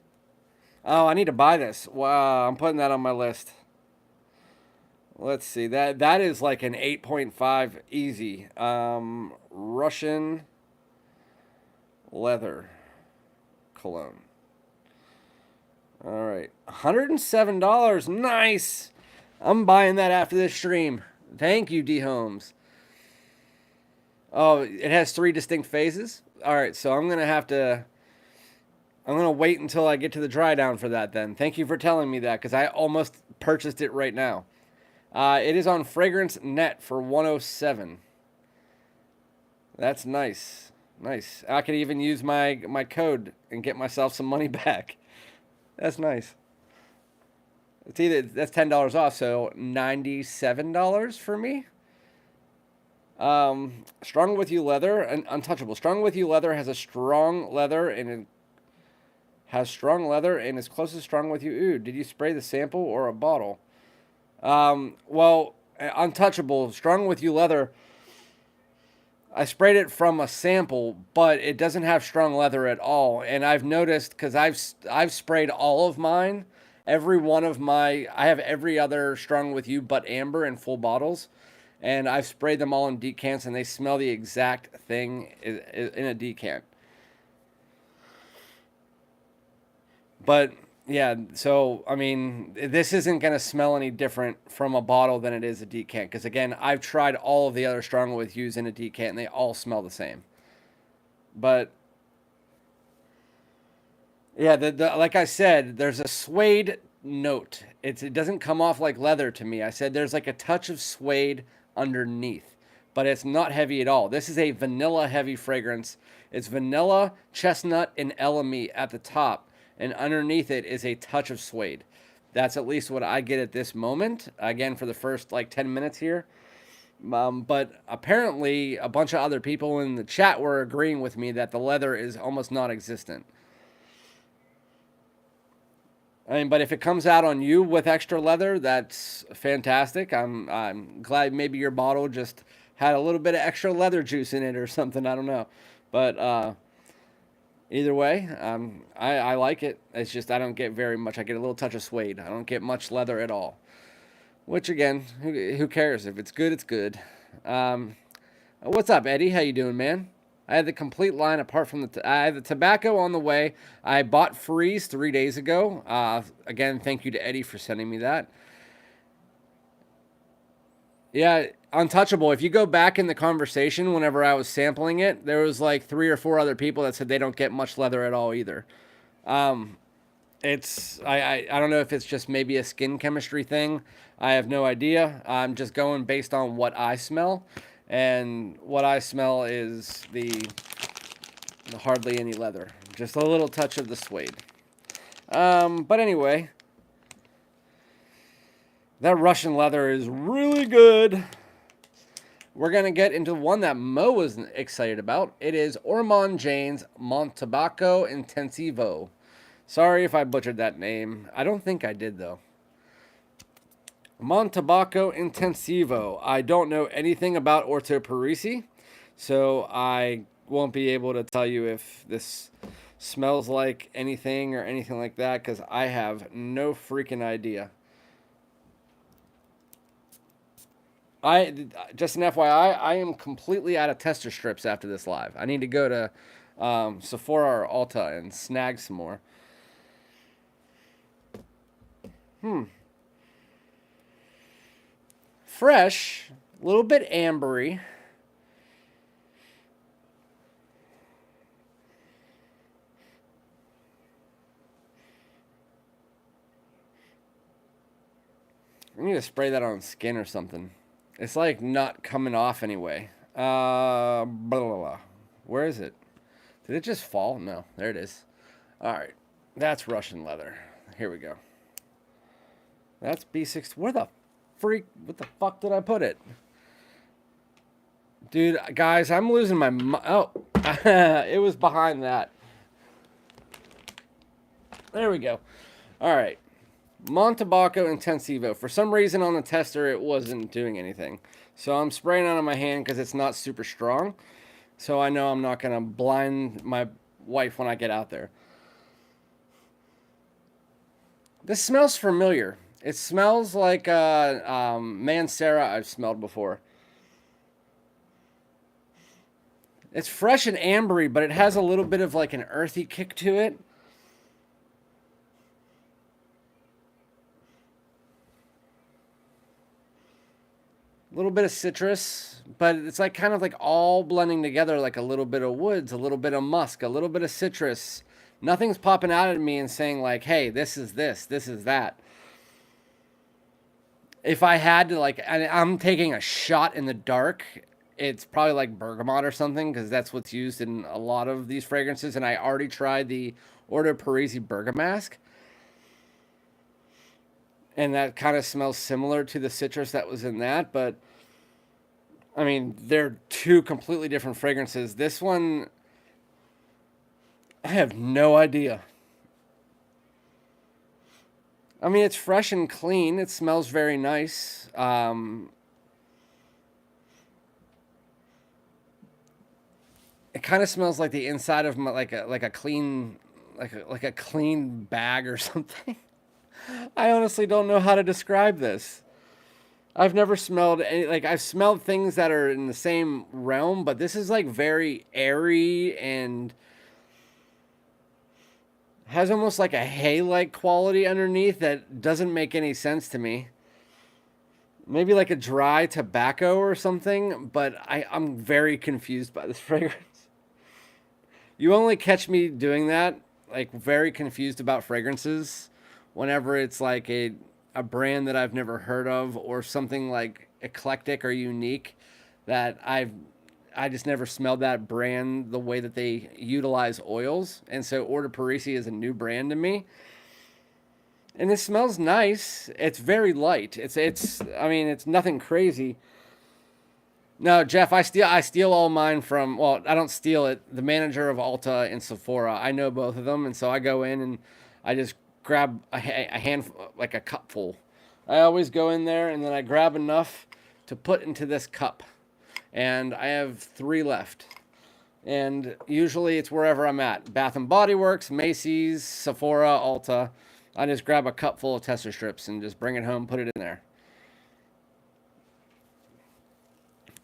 Oh, I need to buy this. Wow, I'm putting that on my list. Let's see. That is like an 8.5 easy. Russian leather cologne. All right. $107. Nice. I'm buying that after this stream. Thank you, D Holmes. Oh, it has 3 distinct phases? All right, so I'm going to wait until I get to the dry down for that then. Thank you for telling me that because I almost purchased it right now. It is on Fragrance Net for $107. That's nice. Nice. I could even use my code and get myself some money back. That's nice. It's either that's $10 off, so $97 for me. Strong With You leather and Untouchable. Strong With You leather has a strong leather and is close to Strong With You. Ooh, did you spray the sample or a bottle? Well, Untouchable, Strong With You leather, I sprayed it from a sample, but it doesn't have strong leather at all. And I've noticed, because I've sprayed all of mine, I have every other Strong With You but amber in full bottles. And I've sprayed them all in decants, and they smell the exact thing in a decant. But yeah, so I mean, this isn't going to smell any different from a bottle than it is a decant. Because again, I've tried all of the other Strong With Yous in a decant, and they all smell the same. But yeah, like I said, there's a suede note. It doesn't come off like leather to me. I said there's like a touch of suede underneath, but it's not heavy at all. This is a vanilla heavy fragrance. It's vanilla, chestnut, and elemi at the top, and underneath it is a touch of suede. That's at least what I get at this moment. Again, for the first like 10 minutes here. But apparently a bunch of other people in the chat were agreeing with me that the leather is almost non-existent. I mean, but if it comes out on you with extra leather, that's fantastic. I'm glad maybe your bottle just had a little bit of extra leather juice in it or something. I don't know. But either way, I like it. It's just I don't get very much. I get a little touch of suede. I don't get much leather at all. Which, again, who cares? If it's good, it's good. What's up, Eddie? How you doing, man? I had the complete line apart from I had the tobacco on the way. I bought Freeze 3 days ago. Again, thank you to Eddie for sending me that. Yeah, Untouchable. If you go back in the conversation whenever I was sampling it, there was like 3 or 4 other people that said they don't get much leather at all either. It's I don't know if it's just maybe a skin chemistry thing. I have no idea. I'm just going based on what I smell, and what I smell is the hardly any leather, just a little touch of the suede. But anyway, that Russian leather is really good. We're going to get into one that Mo was excited about. It is Ormond Jane's Montabaco Intensivo. Sorry if I butchered that name. I don't think I did, though. Montabaco Intensivo. I don't know anything about Orto Parisi, so I won't be able to tell you if this smells like anything or anything like that, because I have no freaking idea. Just an FYI, I am completely out of tester strips after this live. I need to go to Sephora or Ulta and snag some more. Fresh, a little bit ambery. I need to spray that on skin or something. It's like not coming off anyway. Blah, blah, blah. Where is it? Did it just fall? No, there it is. All right, that's Russian leather. Here we go. That's B6. Where the freak? What the fuck did I put it? Dude, guys, I'm losing my... Oh, it was behind that. There we go. All right. Montabaco Intensivo. For some reason on the tester, it wasn't doing anything. So I'm spraying it on my hand because it's not super strong. So I know I'm not going to blind my wife when I get out there. This smells familiar. It smells like Mansera I've smelled before. It's fresh and ambery, but it has a little bit of like an earthy kick to it. A little bit of citrus, but it's like kind of like all blending together, like a little bit of woods, a little bit of musk, a little bit of citrus. Nothing's popping out at me and saying like, hey, this is this is that. If I had to, like, I'm taking a shot in the dark, it's probably like bergamot or something, because that's what's used in a lot of these fragrances. And I already tried the Orto Parisi Bergamask, and that kind of smells similar to the citrus that was in that. But I mean, they're two completely different fragrances. This one, I have no idea. I mean, it's fresh and clean. It smells very nice. It kind of smells like the inside of my, like a clean like a clean bag or something. I honestly don't know how to describe this. I've never smelled any, like, I've smelled things that are in the same realm, but this is like very airy and has almost like a hay-like quality underneath that doesn't make any sense to me. Maybe like a dry tobacco or something, but I'm very confused by this fragrance. You only catch me doing that, like very confused about fragrances, whenever it's like a brand that I've never heard of, or something like eclectic or unique that I just never smelled that brand the way that they utilize oils. And so Orto Parisi is a new brand to me. And it smells nice. It's very light. I mean, it's nothing crazy. No, Jeff, I steal all mine from, well, I don't steal it. The manager of Ulta and Sephora, I know both of them, and so I go in and I just grab a handful, like a cupful. I always go in there and then I grab enough to put into this cup. And I have 3 left. And usually it's wherever I'm at. Bath and Body Works, Macy's, Sephora, Ulta. I just grab a cup full of tester strips and just bring it home, put it in there.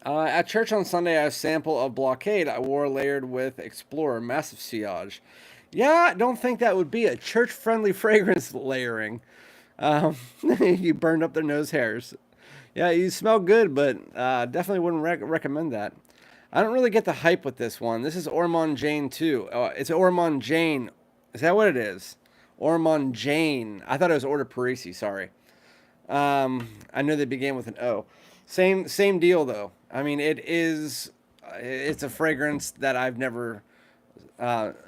At church on Sunday, I have a sample of Blockade I wore layered with Explorer, massive sillage. Yeah, I don't think that would be a church-friendly fragrance layering. You burned up their nose hairs. Yeah, you smell good, but definitely wouldn't recommend that. I don't really get the hype with this one. This is Ormond Jane too. It's Ormond Jane. Is that what it is? Ormond Jane. I thought it was Order Parisi, sorry. I know they began with an O. Same deal though. I mean, it's a fragrance that I've never.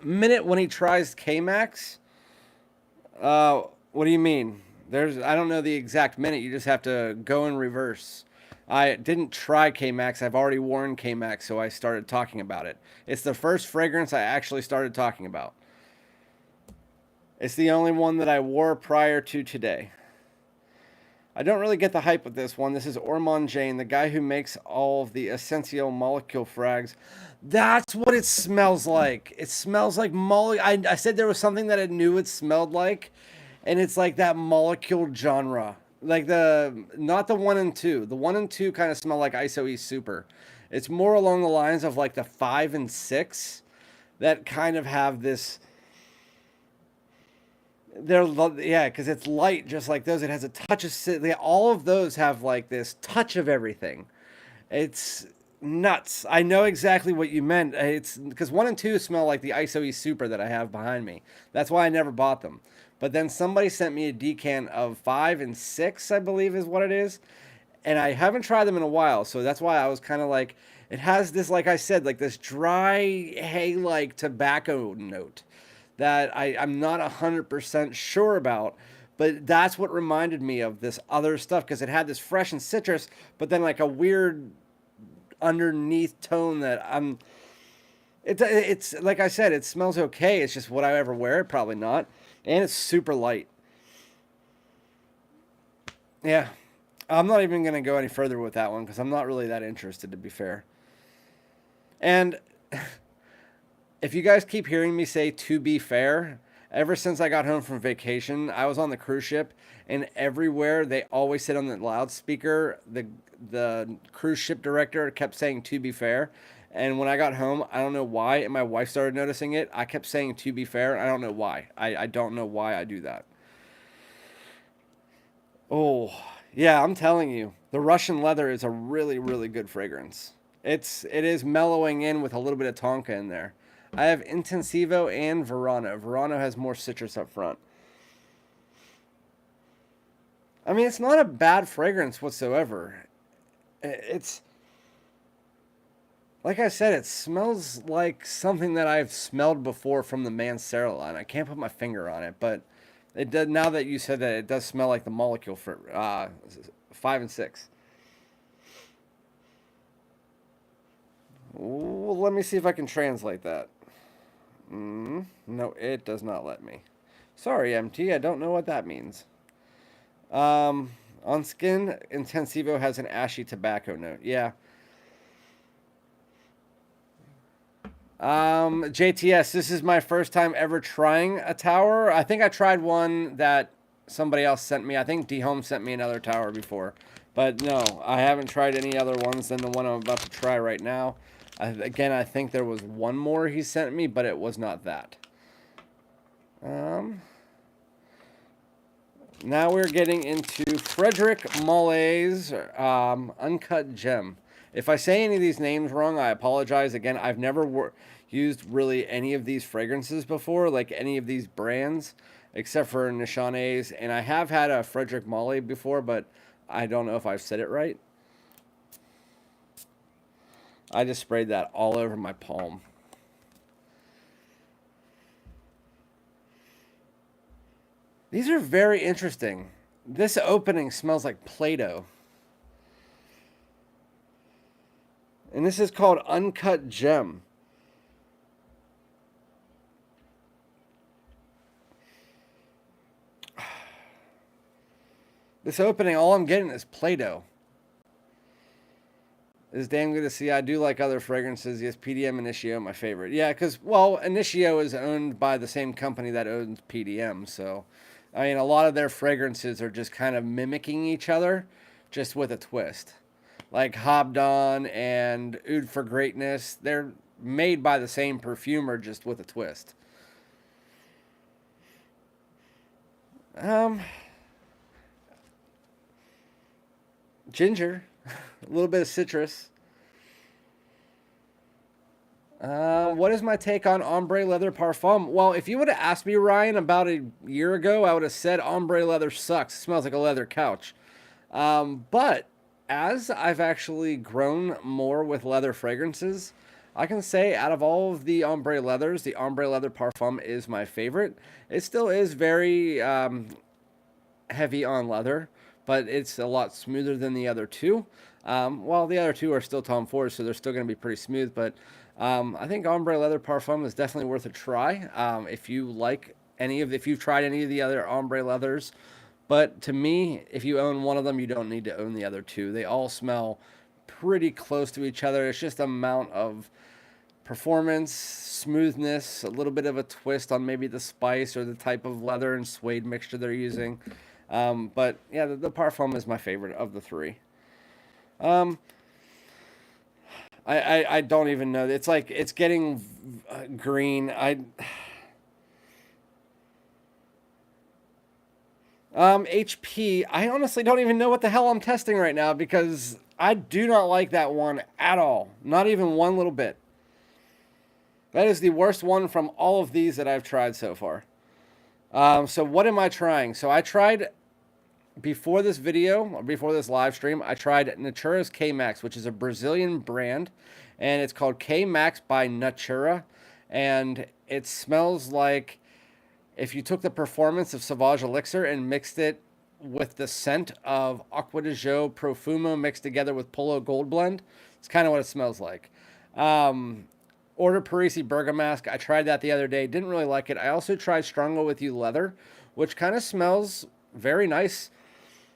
Minute when he tries Kmax. What do you mean? I don't know the exact minute. You just have to go in reverse. I didn't try Kmax. I've already worn Kmax, so I started talking about it. It's the first fragrance I actually started talking about. It's the only one that I wore prior to today. I don't really get the hype with this one. This is Ormond Jane, the guy who makes all of the essential molecule frags. That's what it smells like. It smells like I said there was something that I knew it smelled like, and it's like that molecule genre. Like not the 1 and 2. The 1 and 2 kind of smell like ISO-E Super. It's more along the lines of like the 5 and 6 that kind of have this. Because it's light, just like those. It has a touch of all of those have like this touch of everything. It's nuts. I know exactly what you meant. It's because 1 and 2 smell like the ISO-E Super that I have behind me. That's why I never bought them. But then somebody sent me a decan of 5 and 6, I believe is what it is, and I haven't tried them in a while. So that's why I was kind of like, it has this, like I said, like this dry hay like tobacco note that I'm not 100% sure about, but that's what reminded me of this other stuff because it had this fresh and citrus, but then like a weird underneath tone that it's like I said, it smells okay. It's just would I ever wear it? Probably not. And it's super light. Yeah. I'm not even going to go any further with that one because I'm not really that interested, to be fair. And if you guys keep hearing me say to be fair, ever since I got home from vacation, I was on the cruise ship, and everywhere they always said on the loudspeaker, the cruise ship director kept saying to be fair. And when I got home, I don't know why, and my wife started noticing it, I kept saying to be fair, and I don't know why. I don't know why I do that. Oh, yeah, I'm telling you, the Russian leather is a really, really good fragrance. It is mellowing in with a little bit of Tonka in there. I have Intensivo and Verano. Verano has more citrus up front. I mean, it's not a bad fragrance whatsoever. It's like I said, it smells like something that I've smelled before from the MENS line. I can't put my finger on it, but it does. Now that you said that, it does smell like the molecule for 5 and 6. Ooh, let me see if I can translate that. No, it does not let me. Sorry, MT, I don't know what that means. On skin, Intensivo has an ashy tobacco note. Yeah. JTS, this is my first time ever trying a tower. I think I tried one that somebody else sent me. I think D-Home sent me another tower before. But no, I haven't tried any other ones than the one I'm about to try right now. Again, I think there was one more he sent me, but it was not that. Now we're getting into Frederic Malle's Uncut Gem. If I say any of these names wrong, I apologize. Again, I've never used really any of these fragrances before, like any of these brands, except for Nishane's. And I have had a Frederic Malle before, but I don't know if I've said it right. I just sprayed that all over my palm. These are very interesting. This opening smells like Play-Doh. And this is called Uncut Gem. This opening, all I'm getting is Play-Doh. It's damn good to see. I do like other fragrances. Yes, PDM Initio, my favorite. Yeah, because, well, Initio is owned by the same company that owns PDM. So, I mean, a lot of their fragrances are just kind of mimicking each other, just with a twist. Like Hobdon and Oud for Greatness, they're made by the same perfumer, just with a twist. Ginger, a little bit of citrus. What is my take on ombre leather parfum? Well, if you would have asked me, Ryan, about a year ago, I would have said ombre leather sucks. It smells like a leather couch. But as I've actually grown more with leather fragrances, I can say out of all of the ombre leathers, the ombre leather parfum is my favorite. It still is very heavy on leather, but it's a lot smoother than the other two. While the other two are still Tom Ford, so they're still going to be pretty smooth. But I think ombre leather parfum is definitely worth a try. If you like if you've tried any of the other ombre leathers, but to me, if you own one of them, you don't need to own the other two. They all smell pretty close to each other. It's just amount of performance, smoothness, a little bit of a twist on maybe the spice or the type of leather and suede mixture they're using. But yeah, the Parfum is my favorite of the three. Um, I don't even know. It's like it's getting green. HP. I honestly don't even know what the hell I'm testing right now because I do not like that one at all. Not even one little bit. That is the worst one from all of these that I've tried so far. So what am I trying? So I tried before this video, or before this live stream, I tried Natura's Kmax, which is a Brazilian brand, and it's called Kmax by Natura, and it smells like if you took the performance of Sauvage Elixir and mixed it with the scent of Acqua di Gio Profumo mixed together with Polo Gold Blend. It's kind of what it smells like. Order Parisi Bergamask. I tried that the other day. Didn't really like it. I also tried Strongo With You Leather, which kind of smells very nice.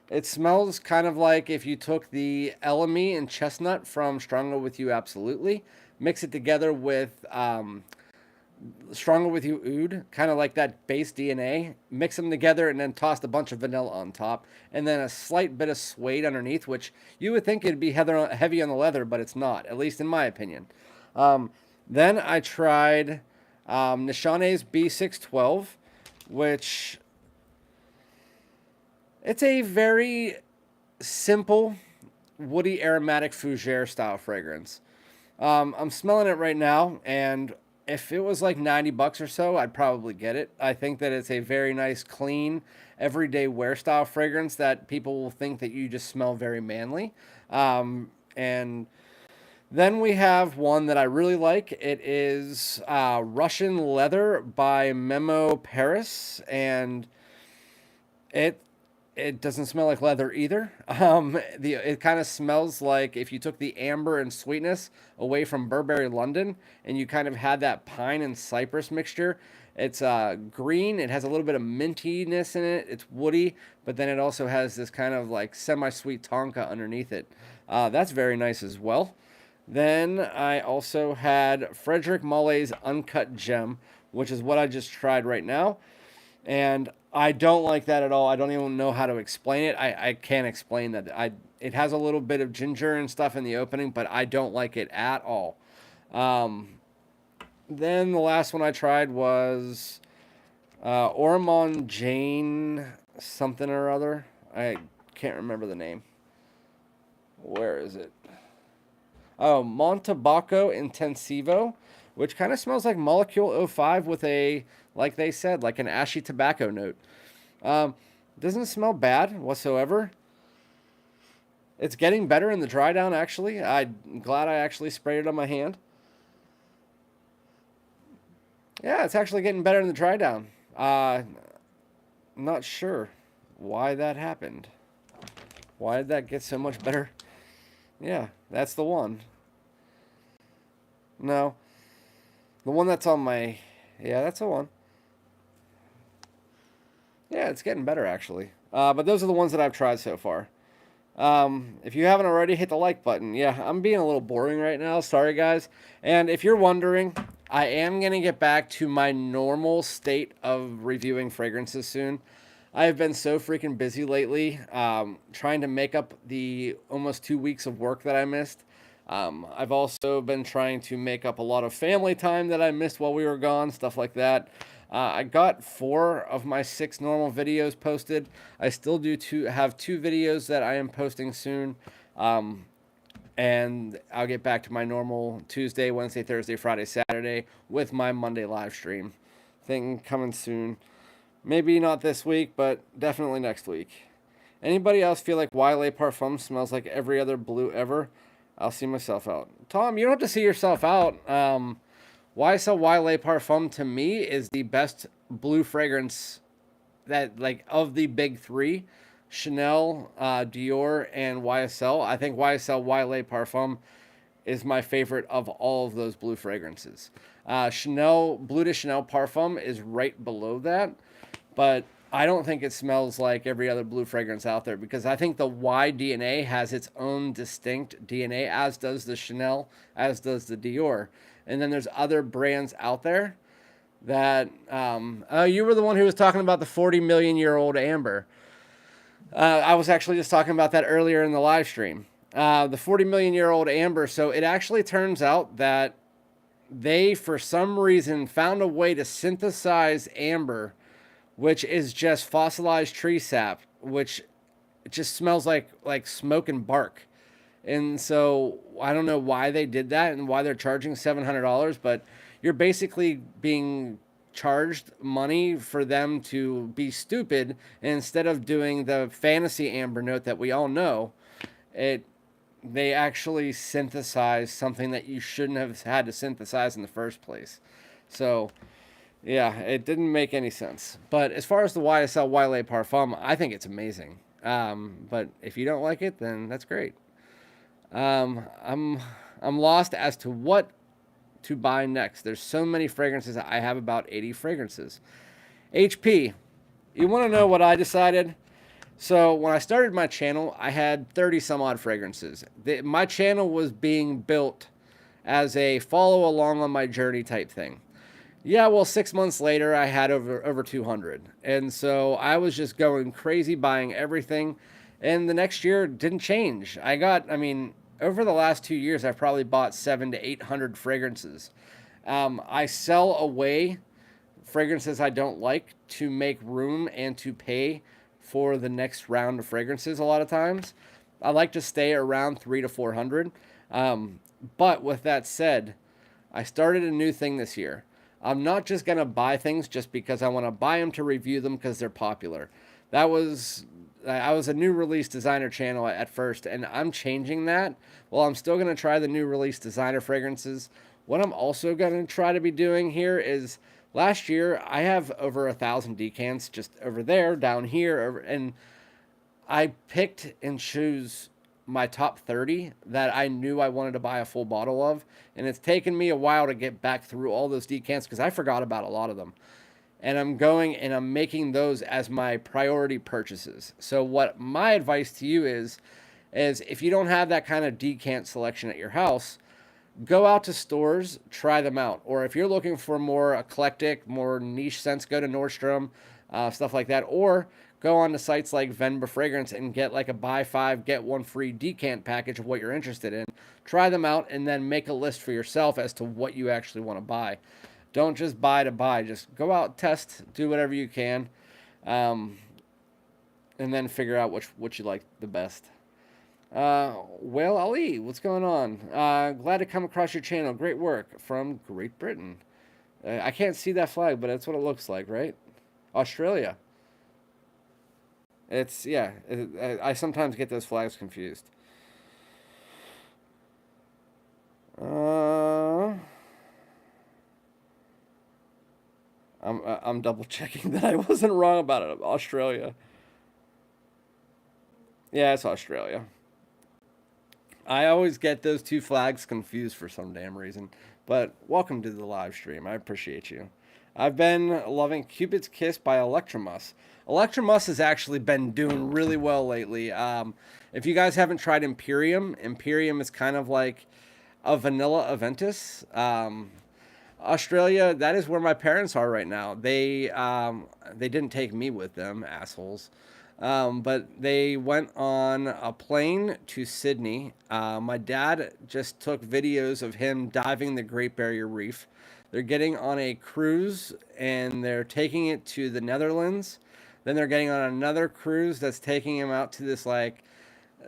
It smells kind of like if you took the Elemi and Chestnut from Strongo With You Absolutely, mix it together with Stronger With You Oud, kind of like that base DNA, mix them together and then tossed a bunch of vanilla on top, and then a slight bit of suede underneath, which you would think it'd be heavy on the leather, but it's not, at least in my opinion. Then I tried Nishane's B612, which it's a very simple, woody, aromatic fougere style fragrance. I'm smelling it right now, and if it was like 90 bucks or so, I'd probably get it. I think that it's a very nice, clean, everyday wear style fragrance that people will think that you just smell very manly. And then we have one that I really like. It is Russian Leather by Memo Paris, and it doesn't smell like leather either. It kind of smells like if you took the amber and sweetness away from Burberry London and you kind of had that pine and cypress mixture. It's green. It has a little bit of mintiness in it. It's woody, but then it also has this kind of like semi-sweet tonka underneath it. That's very nice as well. Then I also had Frederic Malle's Uncut Gem, which is what I just tried right now. And I don't like that at all. I don't even know how to explain it. I can't explain that. It has a little bit of ginger and stuff in the opening, but I don't like it at all. Then the last one I tried was Ormond Jane something or other. I can't remember the name. Where is it? Oh, Montebaco Intensivo, which kind of smells like Molecule 05 with a, like they said, like an ashy tobacco note. Doesn't smell bad whatsoever. It's getting better in the dry down, actually. I'm glad I actually sprayed it on my hand. Yeah, it's actually getting better in the dry down. Not sure why that happened. Why did that get so much better? Yeah, that's the one. No. The one that's on my... Yeah, that's the one. Yeah, it's getting better, actually. But those are the ones that I've tried so far. If you haven't already, hit the like button. Yeah, I'm being a little boring right now. Sorry, guys. And if you're wondering, I am going to get back to my normal state of reviewing fragrances soon. I have been so freaking busy lately, trying to make up the almost 2 weeks of work that I missed. I've also been trying to make up a lot of family time that I missed while we were gone, stuff like that. I got 4 of my 6 normal videos posted. I still have 2 videos that I am posting soon. and I'll get back to my normal Tuesday, Wednesday, Thursday, Friday, Saturday with my Monday live stream thing coming soon. Maybe not this week, but definitely next week. Anybody else feel like YLA Parfum smells like every other blue ever? I'll see myself out. Tom, you don't have to see yourself out. YSL YLA Parfum to me is the best blue fragrance that, like, of the big three, Chanel, Dior, and YSL. I think YSL YLA Parfum is my favorite of all of those blue fragrances. Chanel Bleu de Chanel Parfum is right below that, but I don't think it smells like every other blue fragrance out there, because I think the Y DNA has its own distinct DNA, as does the Chanel, as does the Dior. And then there's other brands out there that you were the one who was talking about the 40 million year old amber. I was actually just talking about that earlier in the live stream. The 40 million year old amber. So it actually turns out that they, for some reason, found a way to synthesize amber, which is just fossilized tree sap, which just smells like smoke and bark. And so I don't know why they did that and why they're charging $700, but you're basically being charged money for them to be stupid. And instead of doing the fantasy amber note that we all know, they actually synthesize something that you shouldn't have had to synthesize in the first place. So yeah, it didn't make any sense. But as far as the YSL YLA Parfum, I think it's amazing. But if you don't like it, then that's great. I'm lost as to what to buy next. There's so many fragrances. I have about 80 fragrances. HP, you want to know what I decided? So when I started my channel, I had 30 some odd fragrances. My channel was being built as a follow along on my journey type thing. Yeah, well, 6 months later, I had over 200. And so I was just going crazy buying everything. And the next year didn't change. Over the last 2 years, I've probably bought 700 to 800 fragrances. I sell away fragrances I don't like to make room and to pay for the next round of fragrances a lot of times. I like to stay around 300 to 400. But with that said, I started a new thing this year. I'm not just going to buy things just because I want to buy them to review them because they're popular. I was a new release designer channel at first, and I'm changing that. Well, I'm still going to try the new release designer fragrances. What I'm also going to try to be doing here is, last year I have over 1,000 decants just over there, down here, and I picked and choose my top 30 that I knew I wanted to buy a full bottle of. And it's taken me a while to get back through all those decants because I forgot about a lot of them. And I'm going and I'm making those as my priority purchases. So what my advice to you is if you don't have that kind of decant selection at your house, go out to stores, try them out. Or if you're looking for more eclectic, more niche scents, go to Nordstrom, stuff like that. Or go on to sites like Venba Fragrance and get like a buy 5, get 1 free decant package of what you're interested in. Try them out and then make a list for yourself as to what you actually want to buy. Don't just buy to buy. Just go out, test, do whatever you can, and then figure out which you like the best. Well, Ali, what's going on? Glad to come across your channel. Great work from Great Britain. I can't see that flag, but that's what it looks like, right? Australia. It's, yeah, I sometimes get those flags confused. I'm double checking that I wasn't wrong about it. Australia. Yeah, it's Australia. I always get those two flags confused for some damn reason. But welcome to the live stream. I appreciate you. I've been loving Cupid's Kiss by Electromus. Electromus has actually been doing really well lately. If you guys haven't tried Imperium, Imperium is kind of like a vanilla Aventus. Australia, that is where my parents are right now. They didn't take me with them, assholes. But they went on a plane to Sydney. My dad just took videos of him diving the Great Barrier Reef. They're getting on a cruise and they're taking it to the Netherlands. Then they're getting on another cruise that's taking him out to this like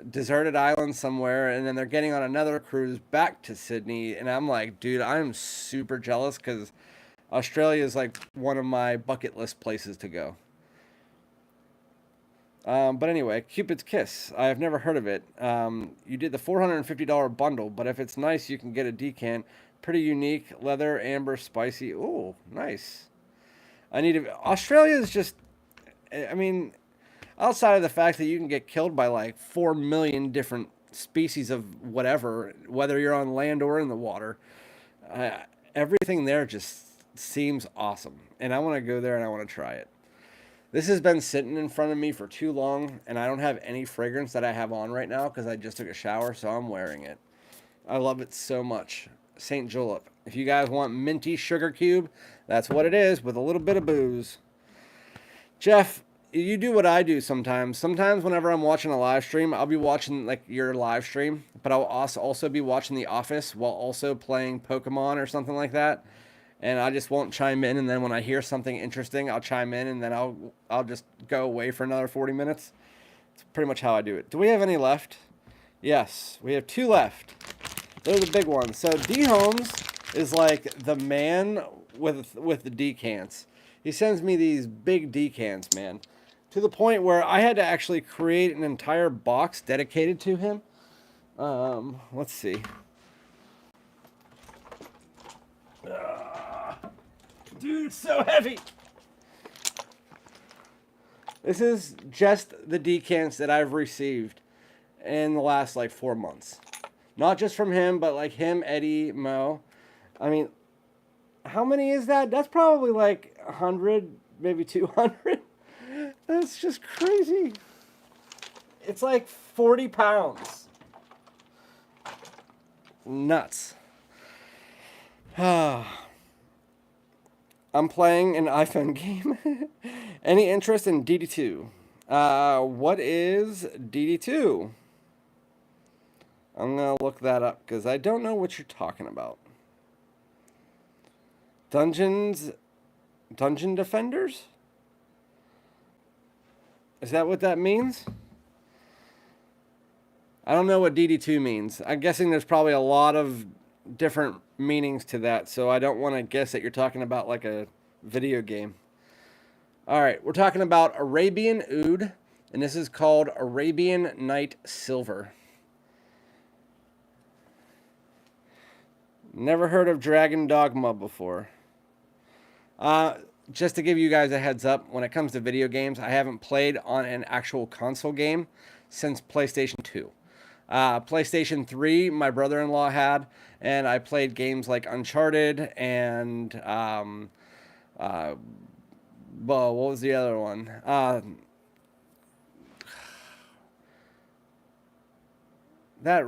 deserted island somewhere, and then they're getting on another cruise back to Sydney. And I'm like, dude, I'm super jealous because Australia is like one of my bucket list places to go. But anyway, Cupid's Kiss. I have never heard of it. You did the $450 bundle, but if it's nice, you can get a decant. Pretty unique, leather, amber, spicy. Ooh, nice. I need to. Australia is just. I mean, outside of the fact that you can get killed by like 4 million different species of whatever, whether you're on land or in the water, uh, everything there just seems awesome. And I want to go there and I want to try it. This has been sitting in front of me for too long, and I don't have any fragrance that I have on right now because I just took a shower, so I'm wearing it. I love it so much. St. Julep. If you guys want minty sugar cube, that's what it is with a little bit of booze. Jeff, you do what I do sometimes. Sometimes whenever I'm watching a live stream, I'll be watching like your live stream, but I'll also be watching The Office while also playing Pokemon or something like that. And I just won't chime in, and then when I hear something interesting, I'll chime in, and then I'll just go away for another 40 minutes. It's pretty much how I do it. Do we have any left? Yes, we have 2 left. They're the big ones. So D Holmes is like the man with the decants. He sends me these big decants, man, to the point where I had to actually create an entire box dedicated to him. Let's see. Dude, it's so heavy. This is just the decants that I've received in the last like 4 months. Not just from him, but like him, Eddie, Mo. I mean, how many is that? That's probably like 100, maybe 200. That's just crazy. It's like 40 pounds. Nuts. I'm playing an iPhone game. Any interest in DD2? What is DD2? I'm going to look that up because I don't know what you're talking about. Dungeon Defenders? Is that what that means? I don't know what DD2 means. I'm guessing there's probably a lot of different meanings to that, so I don't want to guess that you're talking about like a video game. All right, we're talking about Arabian Oud, and this is called Arabian Night Silver. Never heard of Dragon Dogma before. Just to give you guys a heads up, when it comes to video games, I haven't played on an actual console game since PlayStation 2. PlayStation 3, my brother-in-law had, and I played games like Uncharted and, well, what was the other one? That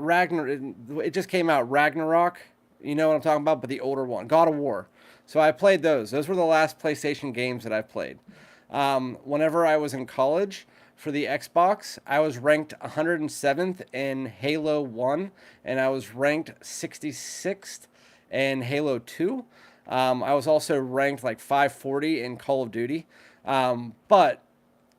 it just came out, Ragnarok. You know what I'm talking about, but the older one, God of War. So I played those. Those were the last PlayStation games that I've played. Whenever I was in college for the Xbox, I was ranked 107th in Halo 1, and I was ranked 66th in Halo 2. I was also ranked like 540 in Call of Duty. But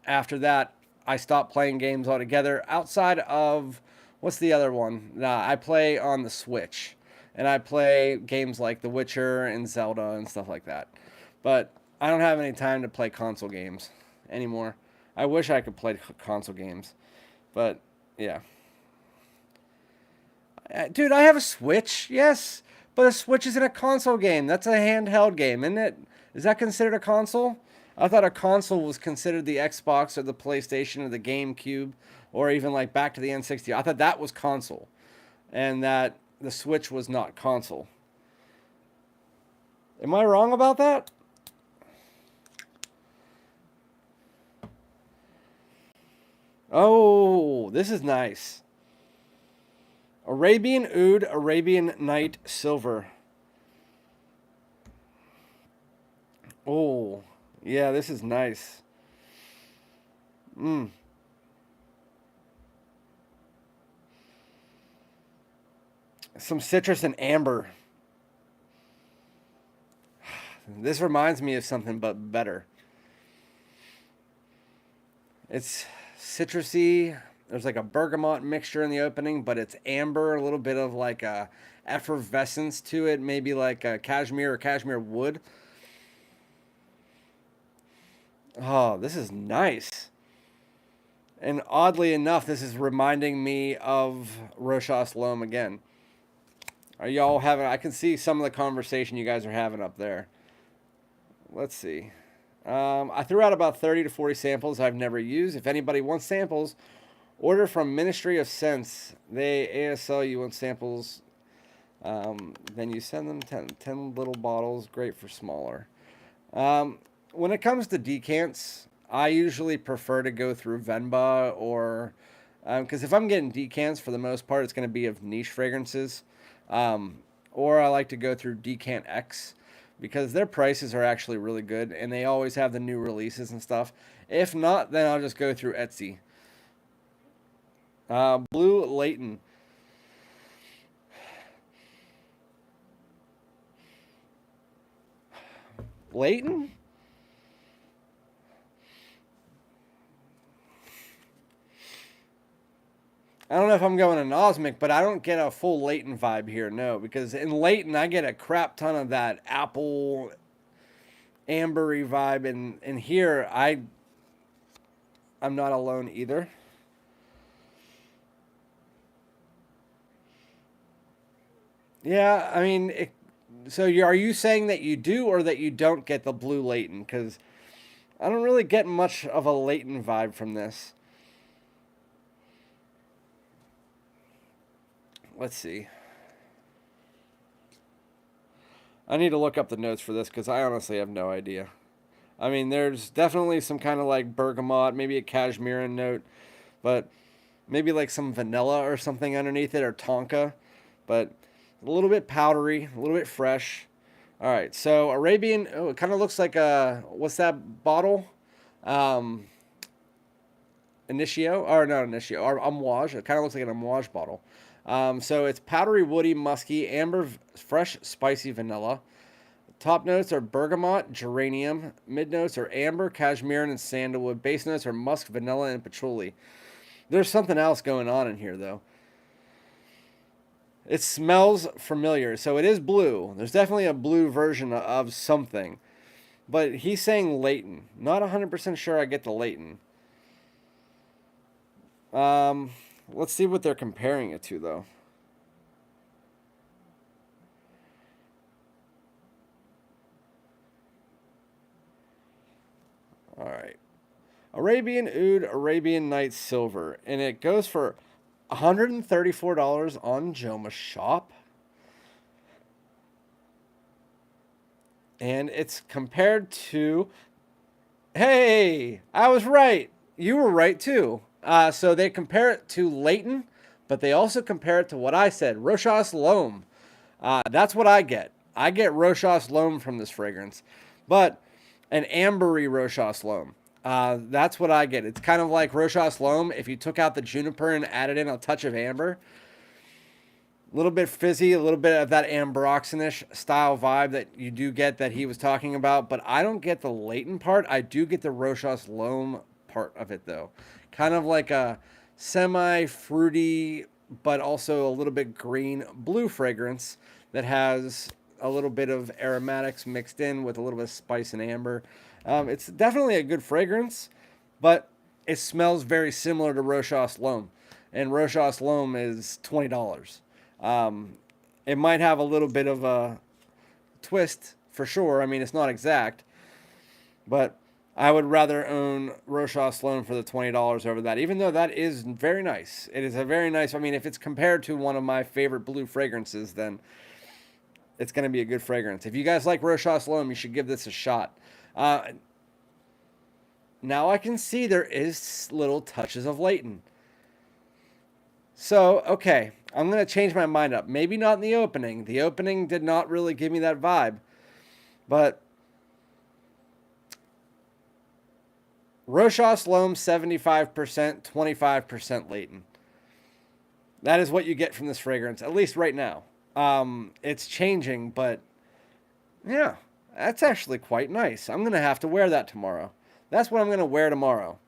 after that, I stopped playing games altogether outside of, what's the other one? I play on the Switch. And I play games like The Witcher and Zelda and stuff like that. But I don't have any time to play console games anymore. I wish I could play console games. But, yeah. Dude, I have a Switch, yes. But a Switch isn't a console game. That's a handheld game, isn't it? Is that considered a console? I thought a console was considered the Xbox or the PlayStation or the GameCube or even like back to the N60. I thought that was console. And that the Switch was not console. Am I wrong about that? Oh, this is nice. Arabian Oud, Arabian Night Silver. Oh, yeah, this is nice. Some citrus and amber. This reminds me of something, but better. It's citrusy, there's like a bergamot mixture in the opening, but it's amber, a little bit of like a effervescence to it, maybe like a cashmere or cashmere wood. Oh, this is nice. And oddly enough, this is reminding me of Rochas L'Homme again. Are y'all having? I can see some of the conversation you guys are having up there. Let's see. I threw out about 30 to 40 samples I've never used. If anybody wants samples, order from Ministry of Scents. They ASL you want samples. Then you send them 10 little bottles. Great for smaller. When it comes to decants, I usually prefer to go through Venba or because if I'm getting decants, for the most part, it's going to be of niche fragrances. Or I like to go through Decant X because their prices are actually really good and they always have the new releases and stuff. If not, then I'll just go through Etsy. Blue Leighton. Leighton? I don't know if I'm going anosmic, but I don't get a full Leighton vibe here, no. Because in Leighton, I get a crap ton of that apple ambery vibe. And here, I'm not alone either. Yeah, I mean, so are you saying that you do or that you don't get the blue Leighton? Because I don't really get much of a Leighton vibe from this. Let's see. I need to look up the notes for this because I honestly have no idea. I mean, there's definitely some kind of like bergamot, maybe a cashmere note, but maybe like some vanilla or something underneath it or tonka, but a little bit powdery, a little bit fresh. All right, so Arabian, oh, it kind of looks like a, what's that bottle? Um, Initio, or not Initio, or Amouage. It kind of looks like an Amouage bottle. So it's powdery, woody, musky, amber, fresh, spicy vanilla. Top notes are bergamot, geranium. Mid notes are amber, cashmere, and sandalwood. Base notes are musk, vanilla, and patchouli. There's something else going on in here, though. It smells familiar, so it is blue. There's definitely a blue version of something. But he's saying Leighton. Not 100% sure I get the Leighton. Let's see what they're comparing it to, though. All right. Arabian Oud, Arabian Night Silver. And it goes for $134 on Joma Shop. And it's compared to... Hey, I was right. You were right, too. So they compare it to Leighton, but they also compare it to what I said, Rochas L'Homme. That's what I get. I get Rochas L'Homme from this fragrance, but an ambery Rochas L'Homme. That's what I get. It's kind of like Rochas L'Homme if you took out the juniper and added in a touch of amber. A little bit fizzy, a little bit of that ambroxanish style vibe that you do get that he was talking about, but I don't get the Leighton part. I do get the Rochas L'Homme part of it, though. Kind of like a semi-fruity, but also a little bit green blue fragrance that has a little bit of aromatics mixed in with a little bit of spice and amber. It's definitely a good fragrance, but it smells very similar to Rochas L'Homme. And Rochas L'Homme is $20. It might have a little bit of a twist for sure. I mean, it's not exact, but I would rather own Rochas L'Homme for the $20 over that, even though that is very nice. It is a very nice, I mean, if it's compared to one of my favorite blue fragrances, then it's going to be a good fragrance. If you guys like Rochas L'Homme, you should give this a shot. Now I can see there is little touches of Leighton. So, okay, I'm going to change my mind up. Maybe not in the opening. The opening did not really give me that vibe. But Rochas L'Homme 75%, 25% Leighton. That is what you get from this fragrance, at least right now. It's changing, but yeah, that's actually quite nice. I'm going to have to wear that tomorrow. That's what I'm going to wear tomorrow.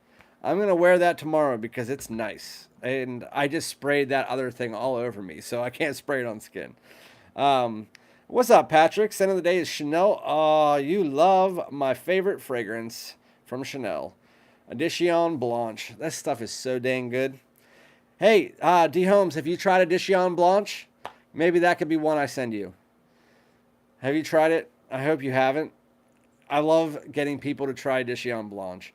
I'm going to wear that tomorrow because it's nice. And I just sprayed that other thing all over me, so I can't spray it on skin. Um, what's up, Patrick? Scent of the day is Chanel. You love my favorite fragrance from Chanel. Edition Blanche. That stuff is so dang good. Hey, D Holmes, have you tried Edition Blanche? Maybe that could be one I send you. Have you tried it? I hope you haven't. I love getting people to try Edition Blanche.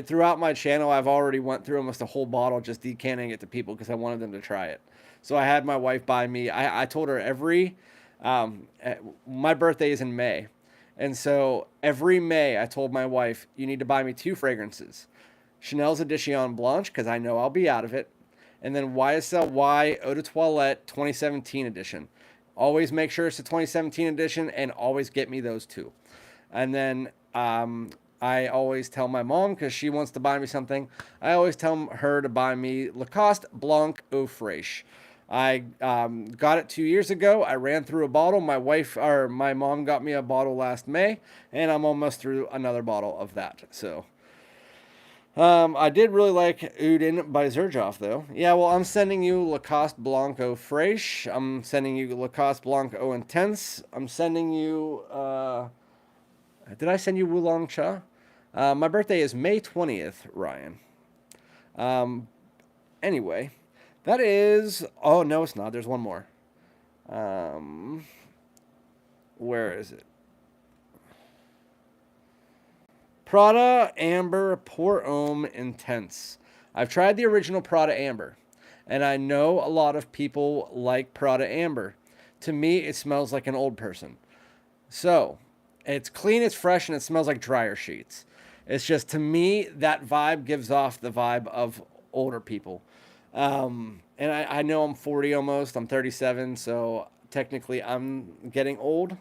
Throughout my channel, I've already went through almost a whole bottle just decanting it to people because I wanted them to try it. So I had my wife buy me. I told her my birthday is in May. And so every May, I told my wife, you need to buy me 2 fragrances. Chanel's Edition Blanche, because I know I'll be out of it. And then YSL Eau de Toilette 2017 edition. Always make sure it's the 2017 edition and always get me those 2. And then I always tell my mom, because she wants to buy me something, I always tell her to buy me Lacoste Blanc Eau Fraiche. I got it 2 years ago. I ran through a bottle. My mom got me a bottle last May, and I'm almost through another bottle of that. So I did really like Udin by Xerjoff, though. Yeah, well, I'm sending you Lacoste Blanc Eau Fraiche. I'm sending you Lacoste Blanc Eau Intense. I'm sending you... did I send you Wulong Cha? My birthday is May 20th, Ryan. Anyway, that is... Oh, no, it's not. There's one more. Where is it? Prada Amber Pour Homme Intense. I've tried the original Prada Amber, and I know a lot of people like Prada Amber. To me, it smells like an old person. So, it's clean, it's fresh, and it smells like dryer sheets. It's just, to me, that vibe gives off the vibe of older people. And I know I'm 40 almost. I'm 37, so technically I'm getting old.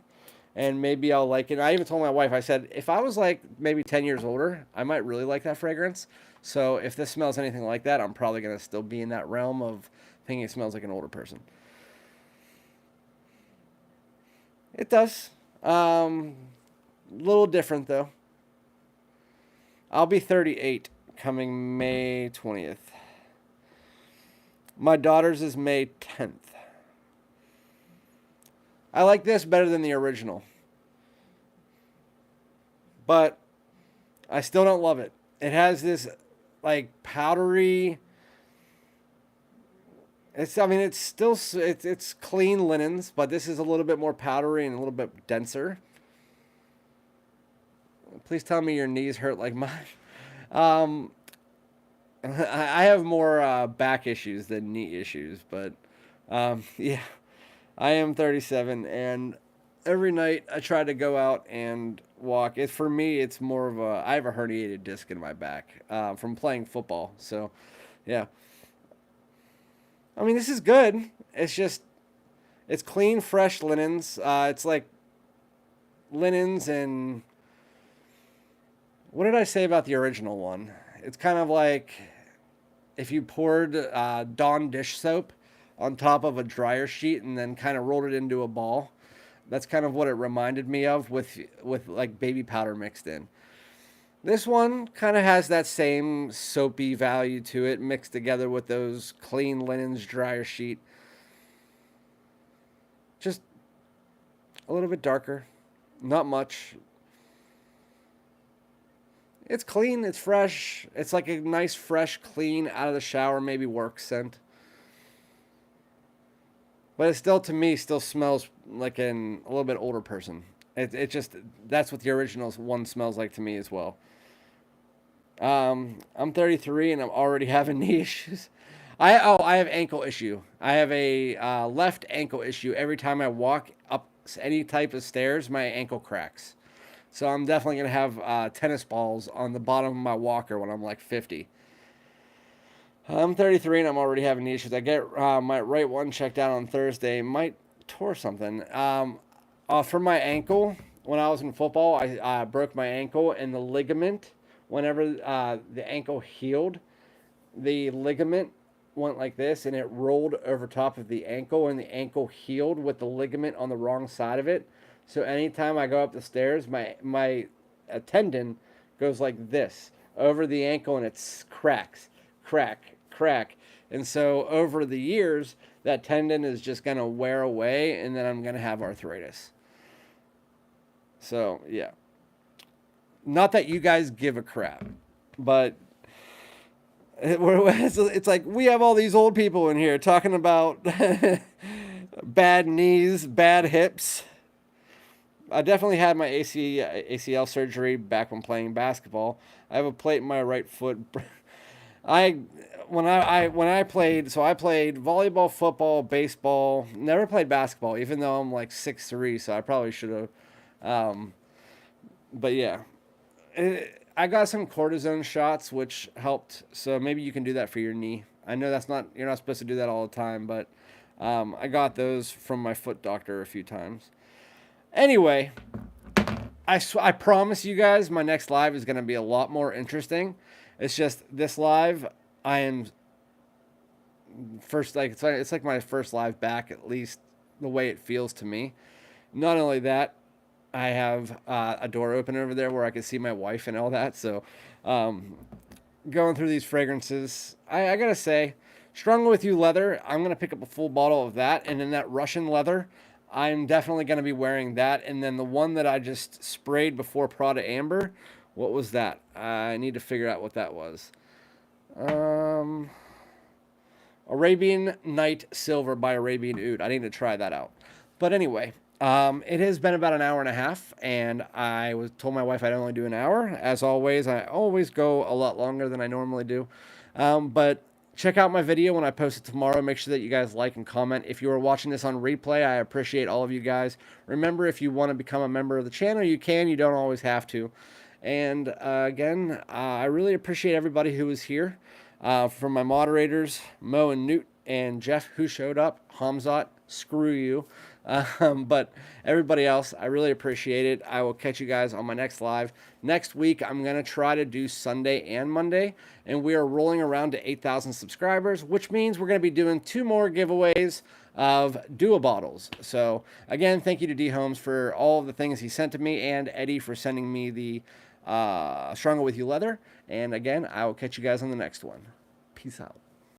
And maybe I'll like it. I even told my wife, I said, if I was like maybe 10 years older, I might really like that fragrance. So if this smells anything like that, I'm probably going to still be in that realm of thinking it smells like an older person. It does. Little different, though. I'll be 38 coming May 20th. My daughter's is May 10th. I like this better than the original. But I still don't love it. It has this like powdery... It's clean linens, but this is a little bit more powdery and a little bit denser. Please tell me your knees hurt like mine. I have more back issues than knee issues, but yeah, I am 37, and every night I try to go out and walk. For me, it's more of I have a herniated disc in my back from playing football. So, yeah. I mean, this is good. It's clean, fresh linens. It's like linens and... What did I say about the original one? It's kind of like if you poured Dawn dish soap on top of a dryer sheet and then kind of rolled it into a ball. That's kind of what it reminded me of with like baby powder mixed in. This one kind of has that same soapy value to it, mixed together with those clean linens dryer sheet. Just a little bit darker. Not much. It's clean, it's fresh. It's like a nice, fresh, clean, out of the shower, maybe work scent. But it still, to me, still smells like a little bit older person. It just, that's what the original one smells like to me as well. I'm 33 and I'm already having knee issues. I have ankle issue. I have a left ankle issue. Every time I walk up any type of stairs, my ankle cracks. So I'm definitely going to have tennis balls on the bottom of my walker when I'm like 50. I'm 33 and I'm already having knee issues. I get my right one checked out on Thursday. Might tore something. For my ankle, when I was in football, I broke my ankle, and the ligament, whenever the ankle healed, the ligament went like this, and it rolled over top of the ankle, and the ankle healed with the ligament on the wrong side of it. So anytime I go up the stairs, my tendon goes like this, over the ankle, and it cracks, crack. And so over the years, that tendon is just going to wear away, and then I'm going to have arthritis. So, yeah. Not that you guys give a crap, but it's like we have all these old people in here talking about bad knees, bad hips. I definitely had my ACL surgery back when playing basketball. I have a plate in my right foot. When I played, so I played volleyball, football, baseball. Never played basketball, even though I'm like 6'3", so I probably should have. But yeah, I got some cortisone shots, which helped. So maybe you can do that for your knee. I know you're not supposed to do that all the time, but I got those from my foot doctor a few times. Anyway, I promise you guys my next live is going to be a lot more interesting. It's just this live, I am first, like it's like my first live back, at least the way it feels to me. Not only that, I have a door open over there where I can see my wife and all that. So going through these fragrances, I got to say, Stronger With You leather, I'm going to pick up a full bottle of that. And then that Russian leather, I'm definitely going to be wearing that. And then the one that I just sprayed before Prada Amber, what was that? I need to figure out what that was. Arabian Night Silver by Arabian Oud. I need to try that out. But anyway, it has been about an hour and a half, and I told my wife I'd only do an hour. As always, I always go a lot longer than I normally do. But check out my video when I post it tomorrow. Make sure that you guys like and comment. If you are watching this on replay, I appreciate all of you guys. Remember, if you want to become a member of the channel, you can. You don't always have to. And again, I really appreciate everybody who was here. From my moderators, Mo and Newt and Jeff, who showed up. Hamzat, screw you. But everybody else, I really appreciate it. I will catch you guys on my next live. Next week, I'm going to try to do Sunday and Monday. And we are rolling around to 8,000 subscribers, which means we're going to be doing 2 more giveaways of Dua bottles. So again, thank you to D Holmes for all of the things he sent to me, and Eddie for sending me the Stronger With You leather. And again, I will catch you guys on the next one. Peace out.